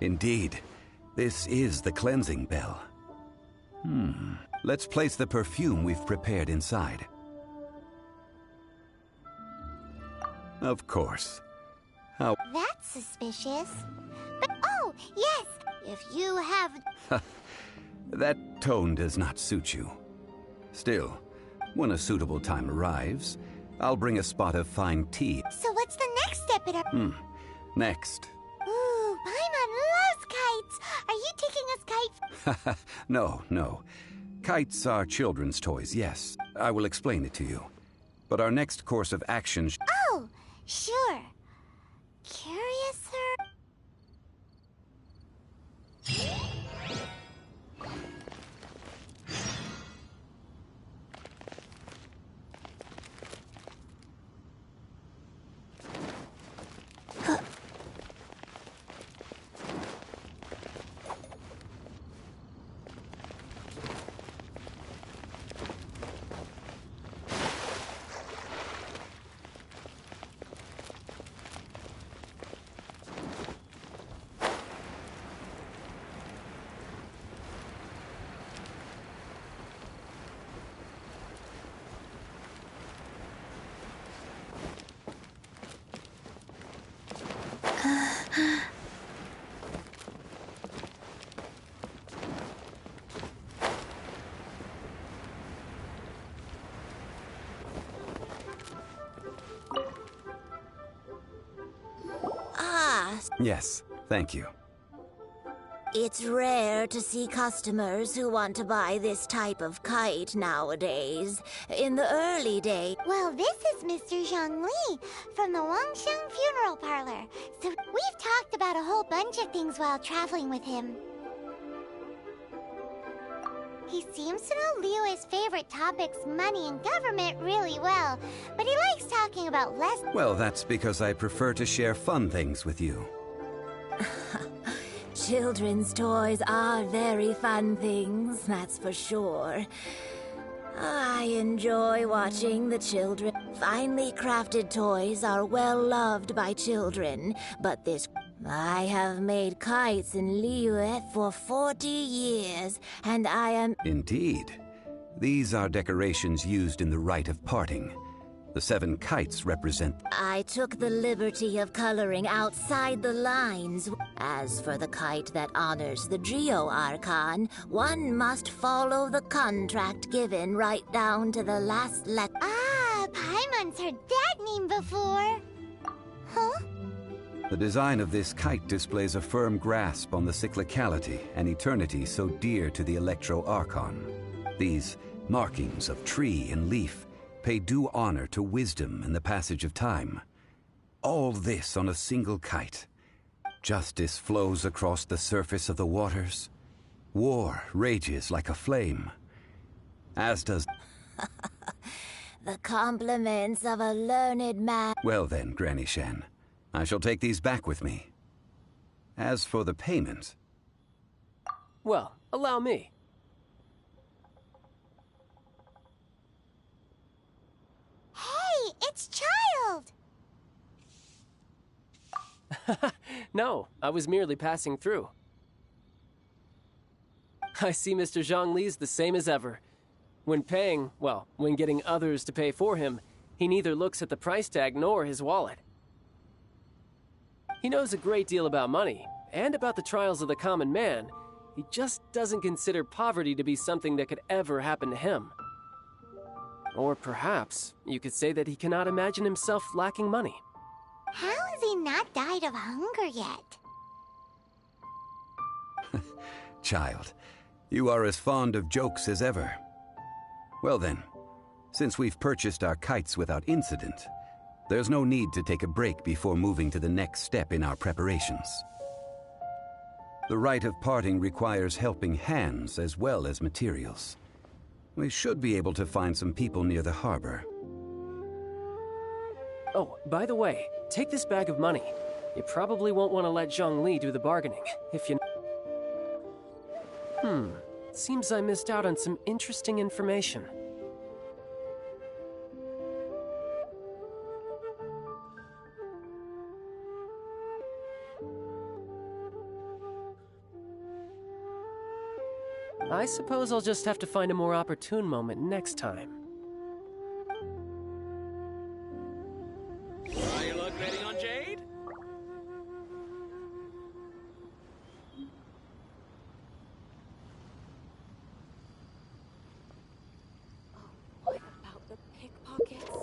Indeed. This is the cleansing bell. Let's place the perfume we've prepared inside. Of course. How? That's suspicious. But, oh, yes! If you have... That tone does not suit you. Still, when a suitable time arrives, I'll bring a spot of fine tea. So what's the next step in our... Next. Ooh, Paimon loves kites! Are you taking us kites? No. Kites are children's toys, yes. I will explain it to you. But our next course of action... Oh, sure. Curiouser... Yes, thank you. It's rare to see customers who want to buy this type of kite nowadays. In the early days... Well, this is Mr. Zhongli from the Wangsheng Funeral Parlor. So we've talked about a whole bunch of things while traveling with him. He seems to know Liyue's favorite topics, money and government, really well. But he likes talking about less... Well, that's because I prefer to share fun things with you. Children's toys are very fun things, that's for sure. I enjoy watching the children. Finely crafted toys are well loved by children, but this... I have made kites in Liyue for 40 years, and I am... Indeed. These are decorations used in the rite of parting. The 7 kites represent... I took the liberty of coloring outside the lines. As for the kite that honors the Geo Archon, one must follow the contract given right down to the last letter. Ah, Paimon's heard that name before. Huh? The design of this kite displays a firm grasp on the cyclicality and eternity so dear to the Electro Archon. These markings of tree and leaf pay due honor to wisdom and the passage of time. All this on a single kite. Justice flows across the surface of the waters. War rages like a flame. As does... The compliments of a learned man. Well then, Granny Shen, I shall take these back with me. As for the payment... Well, allow me. Hey, it's Child! No, I was merely passing through. I see Mr. Zhongli's the same as ever. When paying, well, when getting others to pay for him, he neither looks at the price tag nor his wallet. He knows a great deal about money, and about the trials of the common man. He just doesn't consider poverty to be something that could ever happen to him. Or perhaps you could say that he cannot imagine himself lacking money. How has he not died of hunger yet? Child, you are as fond of jokes as ever. Well then, since we've purchased our kites without incident, there's no need to take a break before moving to the next step in our preparations. The rite of parting requires helping hands as well as materials. We should be able to find some people near the harbor. Oh, by the way, take this bag of money. You probably won't want to let Zhongli do the bargaining, if you... Seems I missed out on some interesting information. I suppose I'll just have to find a more opportune moment next time. Try your luck betting on Jade? What about the pickpockets?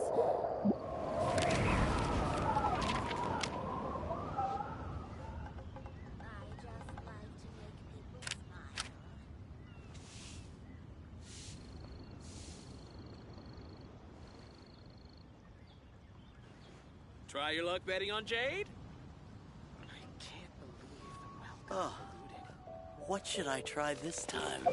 Try your luck betting on Jade? Oh, what should I try this time?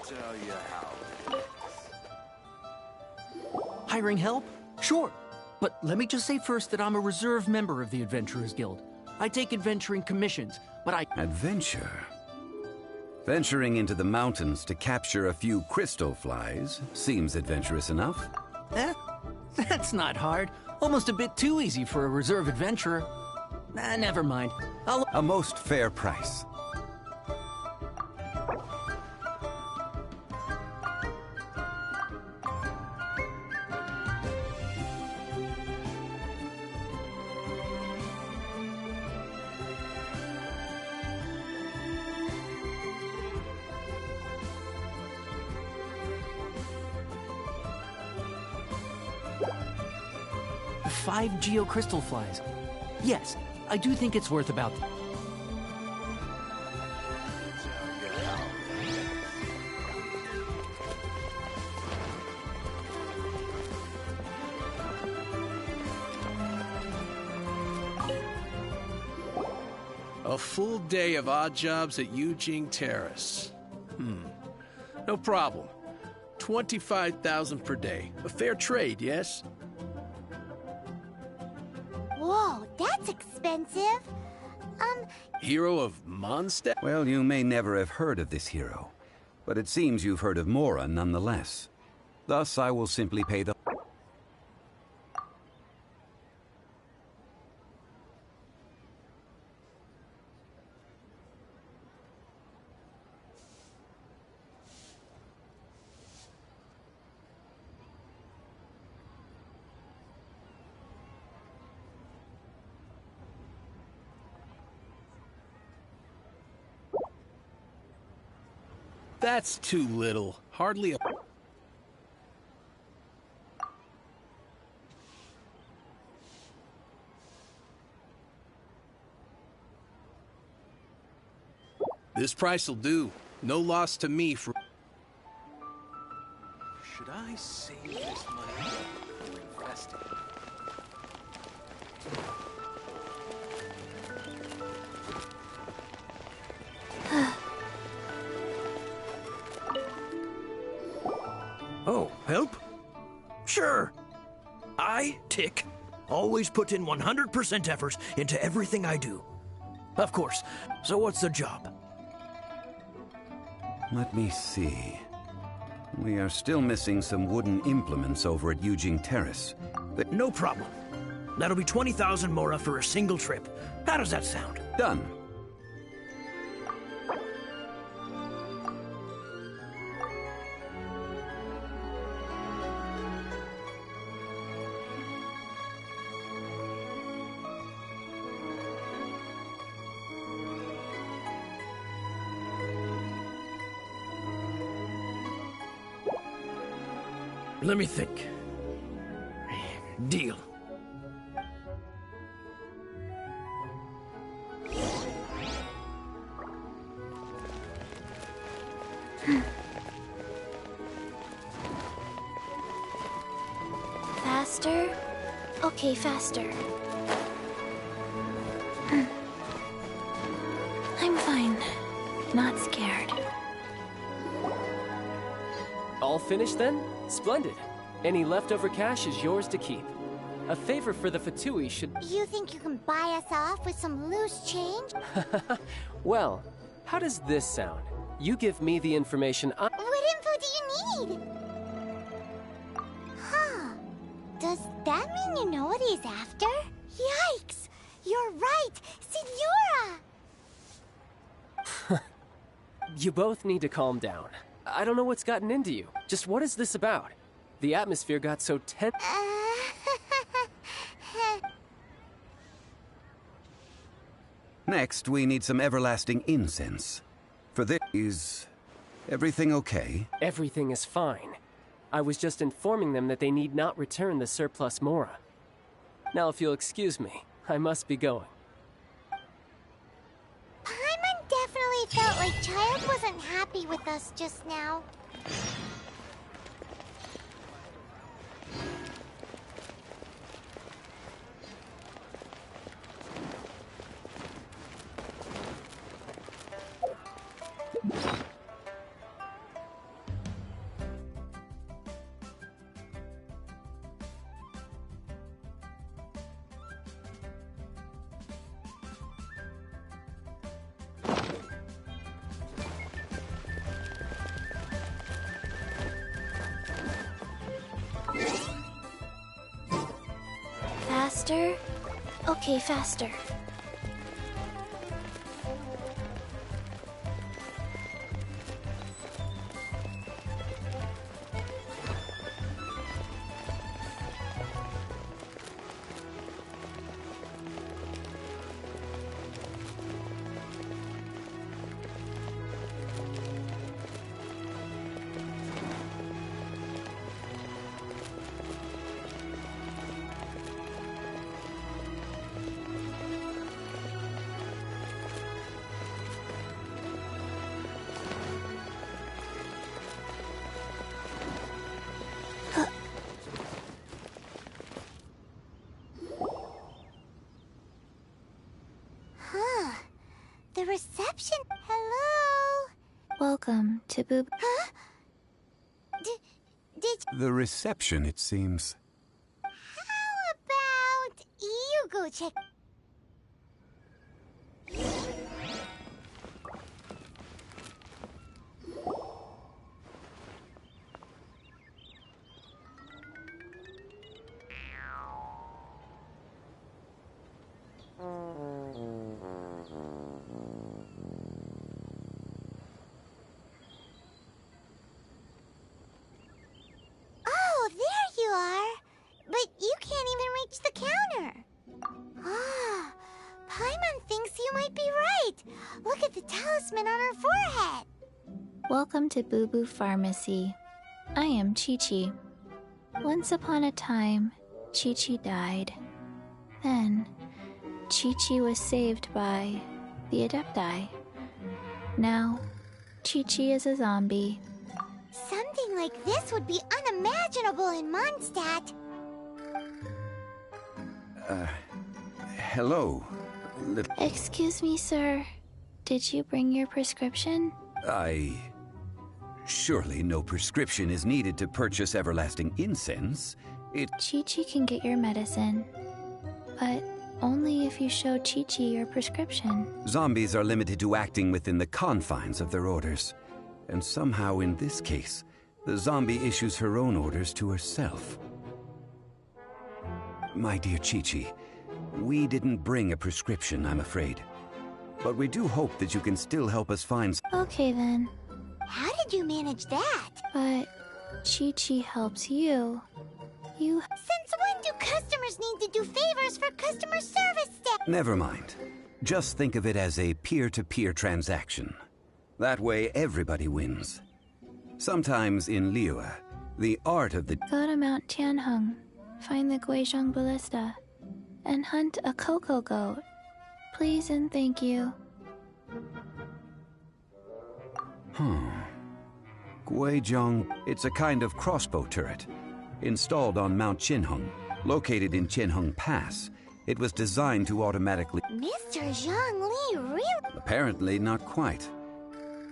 Tell you how. Hiring help? Sure. But let me just say first that I'm a reserve member of the Adventurers Guild. I take adventuring commissions, but I... Adventure? Venturing into the mountains to capture a few crystal flies seems adventurous enough. That's not hard. Almost a bit too easy for a reserve adventurer. Never mind. A most fair price. 5 geocrystal flies. Yes, I do think it's worth about... A full day of odd jobs at Yujing Terrace. No problem. 25,000 per day. A fair trade, yes? Whoa, that's expensive. Hero of Mondstadt? Well, you may never have heard of this hero, but it seems you've heard of Mora nonetheless. Thus, I will simply pay the... That's too little. Hardly a... This price will do. No loss to me for... Should I save this money or invest it? Oh, help? Sure. I, Tick, always put in 100% effort into everything I do. Of course. So what's the job? Let me see. We are still missing some wooden implements over at Yujing Terrace. No problem. That'll be 20,000 Mora for a single trip. How does that sound? Done. Let me think. Deal. Faster? Okay, faster. I'm fine. Not scared. All finished then? Splendid. Any leftover cash is yours to keep. A favor for the Fatui should... You think you can buy us off with some loose change? Well, how does this sound? You give me the information I... What info do you need? Huh. Does that mean you know what he's after? Yikes! You're right! Signora! You both need to calm down. I don't know what's gotten into you. Just what is this about? The atmosphere got so tense. Next, we need some everlasting incense. For this, is everything okay? Everything is fine. I was just informing them that they need not return the surplus Mora. Now, if you'll excuse me, I must be going. Paimon definitely felt like Child wasn't happy with us just now. Faster? Okay, faster. The reception. Hello? Welcome to Boob. Huh? Did The reception, it seems. How about you go check? Oh, there you are. But you can't even reach the counter. Ah, Paimon thinks you might be right. Look at the talisman on her forehead. Welcome to Boo Boo Pharmacy. I am Chi-Chi. Once upon a time, Chi-Chi died. Then, Chi-Chi was saved by the Adepti. Now, Chi-Chi is a zombie. Something like this would be unimaginable in Mondstadt. Hello. Excuse me, sir. Did you bring your prescription? Surely no prescription is needed to purchase everlasting incense. Chi-Chi can get your medicine, but only if you show Chi-Chi your prescription. Zombies are limited to acting within the confines of their orders. And somehow in this case, the zombie issues her own orders to herself. My dear Chi-Chi, we didn't bring a prescription, I'm afraid. But we do hope that you can still help us find... Okay then. How did you manage that? But Chi-Chi helps you. Since when do customers need to do favors for customer service staff? Never mind. Just think of it as a peer-to-peer transaction. That way everybody wins. Sometimes in Liyue, the art of the... Go to Mount Tianheng, find the Guizhong Ballista, and hunt a cocoa goat. Please and thank you. Guizhong, it's a kind of crossbow turret. Installed on Mount Tianheng, located in Tianheng Pass. It was designed to automatically... Mr. Zhang Li, really? Apparently not quite.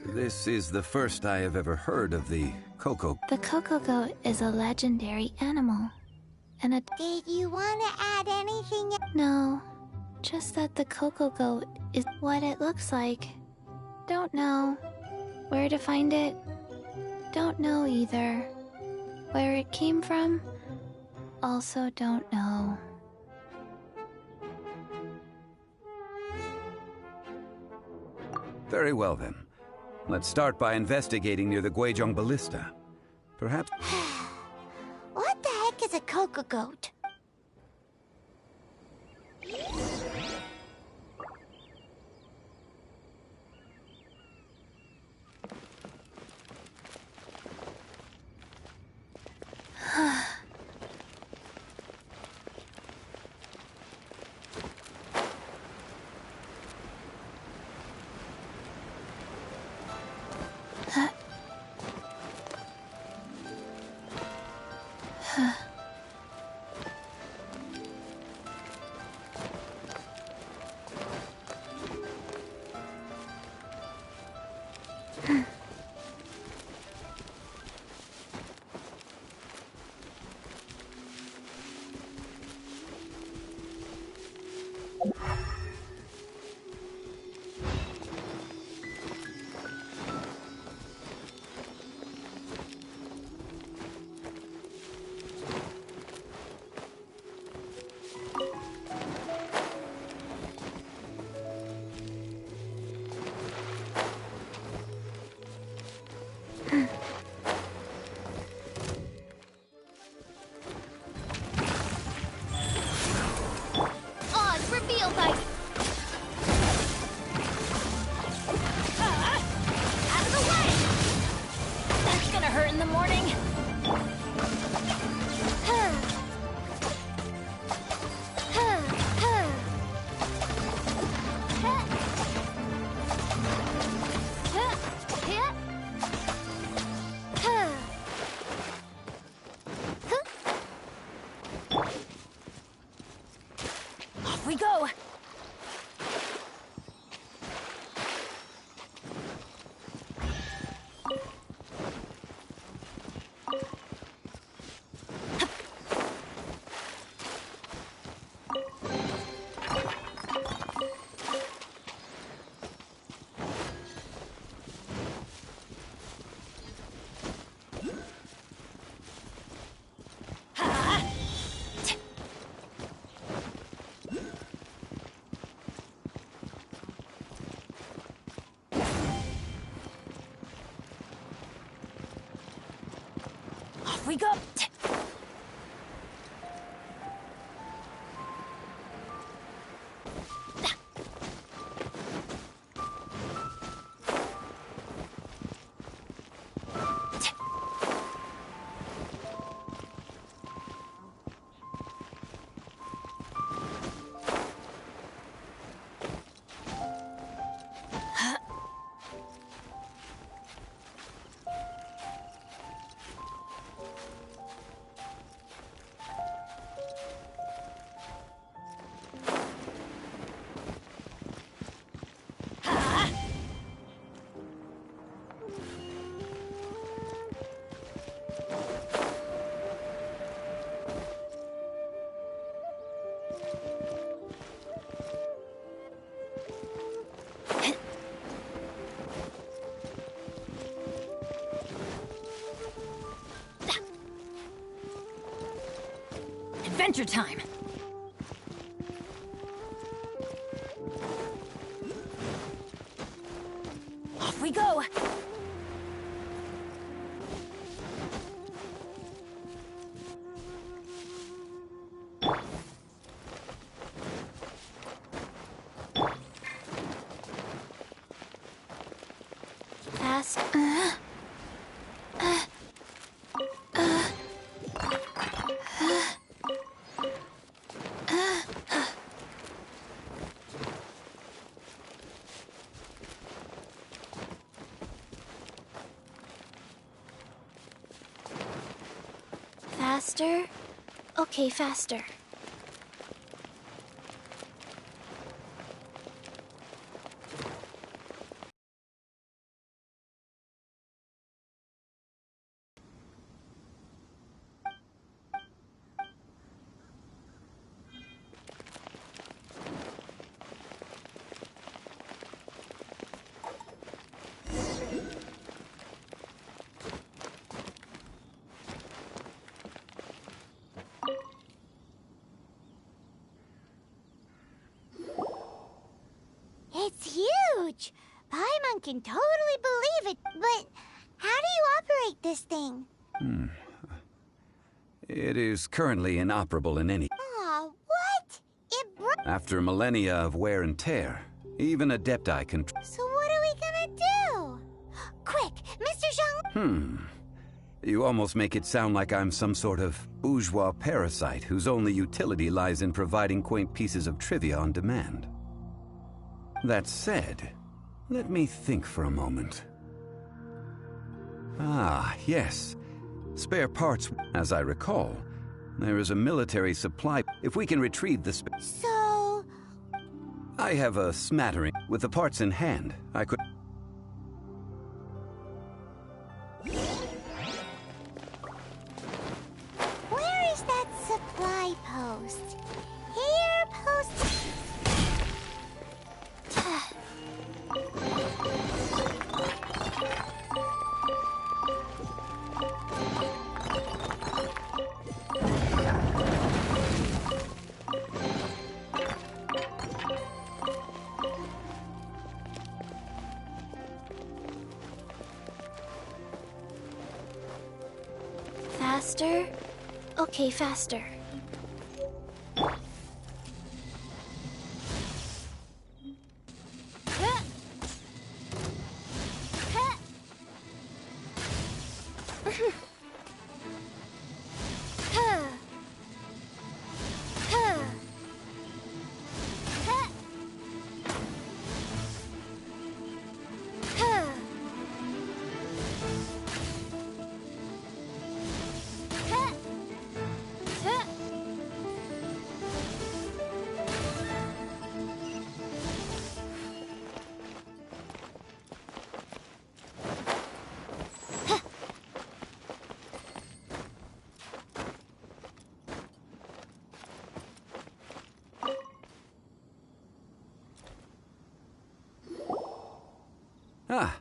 This is the first I have ever heard of the cocoa... The cocoa goat is a legendary animal. And a... Did you want to add anything? No. Just that the cocoa goat is what it looks like. Don't know. Where to find it? Don't know either. Where it came from? Also don't know. Very well then. Let's start by investigating near the Guizhong Ballista. Perhaps... What the heck is a cocoa goat? Off we go. we go. Adventure time! Off we go! Fast. Faster? Okay, faster. It's huge! Paimon can totally believe it, but how do you operate this thing? It is currently inoperable in any... Aw, what? It broke. After millennia of wear and tear, even Adepti can... So what are we gonna do? Quick, Mr. Zhang! You almost make it sound like I'm some sort of bourgeois parasite whose only utility lies in providing quaint pieces of trivia on demand. That said, let me think for a moment. Ah, yes. Spare parts. As I recall, there is a military supply. If we can retrieve the So... I have a smattering. With the parts in hand, I could... Where is that supply post? Here, post... Faster? Okay, faster. Ah,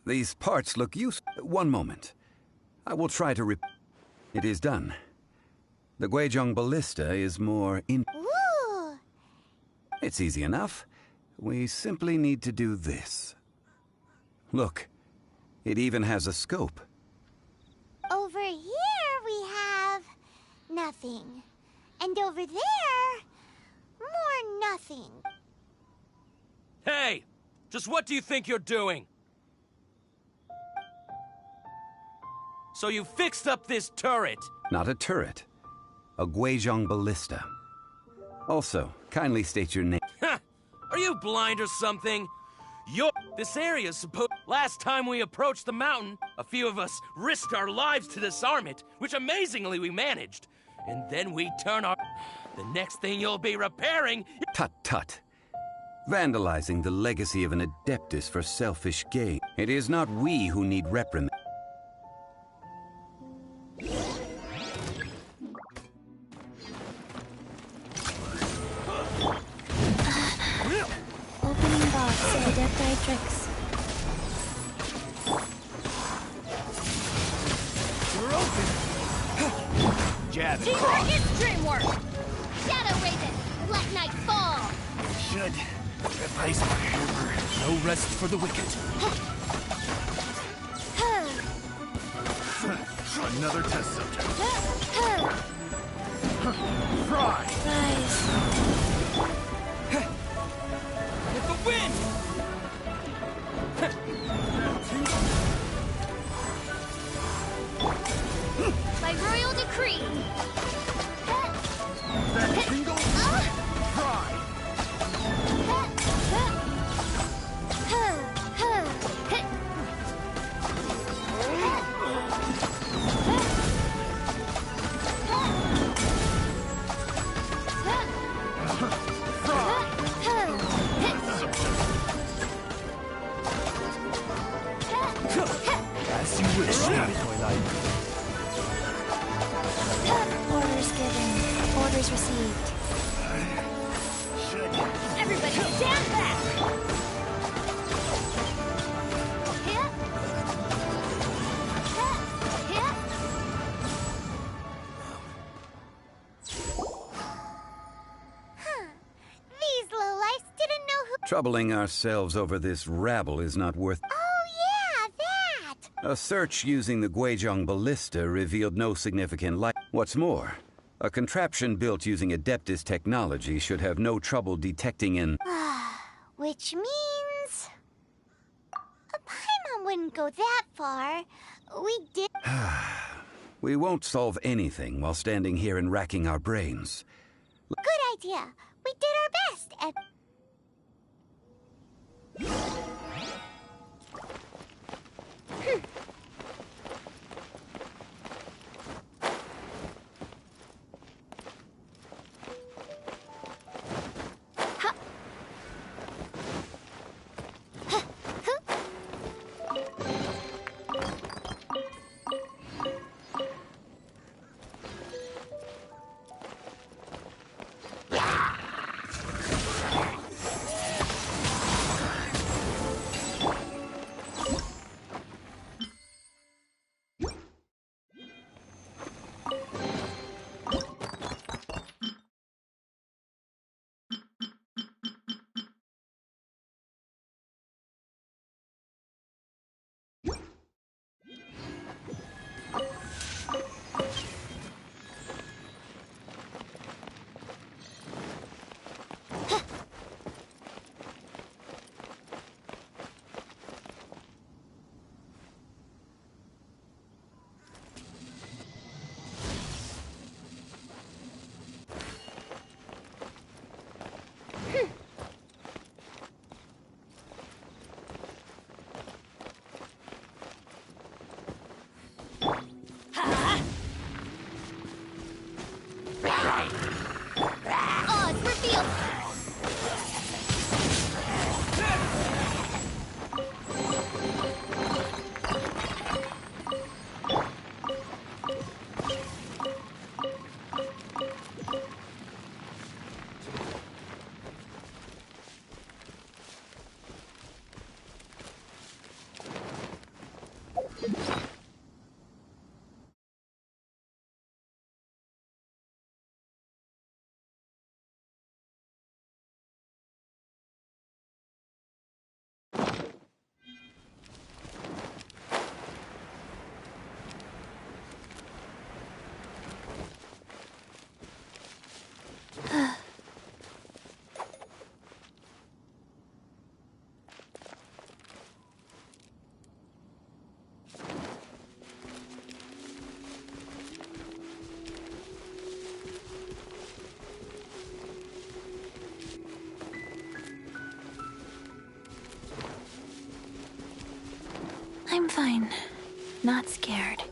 these parts look useful. One moment. I will try to It is done. The Guizhong ballista is more Ooh! It's easy enough. We simply need to do this. Look, it even has a scope. Over here! nothing. And over there, more nothing. Hey! Just what do you think you're doing? So you fixed up this turret? Not a turret. A Guizhong ballista. Also, kindly state your name. Are you blind or something? This area's supposed... Last time we approached the mountain, a few of us risked our lives to disarm it, which amazingly we managed. And then we turn our... The next thing you'll be repairing... Tut tut. Vandalizing the legacy of an Adeptus for selfish gain. It is not we who need reprimand. Opening box of Adepti tricks. We're open! Jab Teamwork cross! is dreamwork! Shadow Raven, let night fall! Should replace my hammer. No rest for the wicked. Another test subject. Fry! Rise. With the wind! By royal decree! That tingle? Fry! As you wish, Twilight. Orders given. Orders received. Everybody stand back! These lowlifes didn't know who... Troubling ourselves over this rabble is not worth... Oh, yeah, that! A search using the Guizhong ballista revealed no significant light. What's more, a contraption built using Adeptus technology should have no trouble detecting an... Which means... Paimon wouldn't go that far. We did... We won't solve anything while standing here and racking our brains. Good idea. We did our best at... I'm fine. Not scared.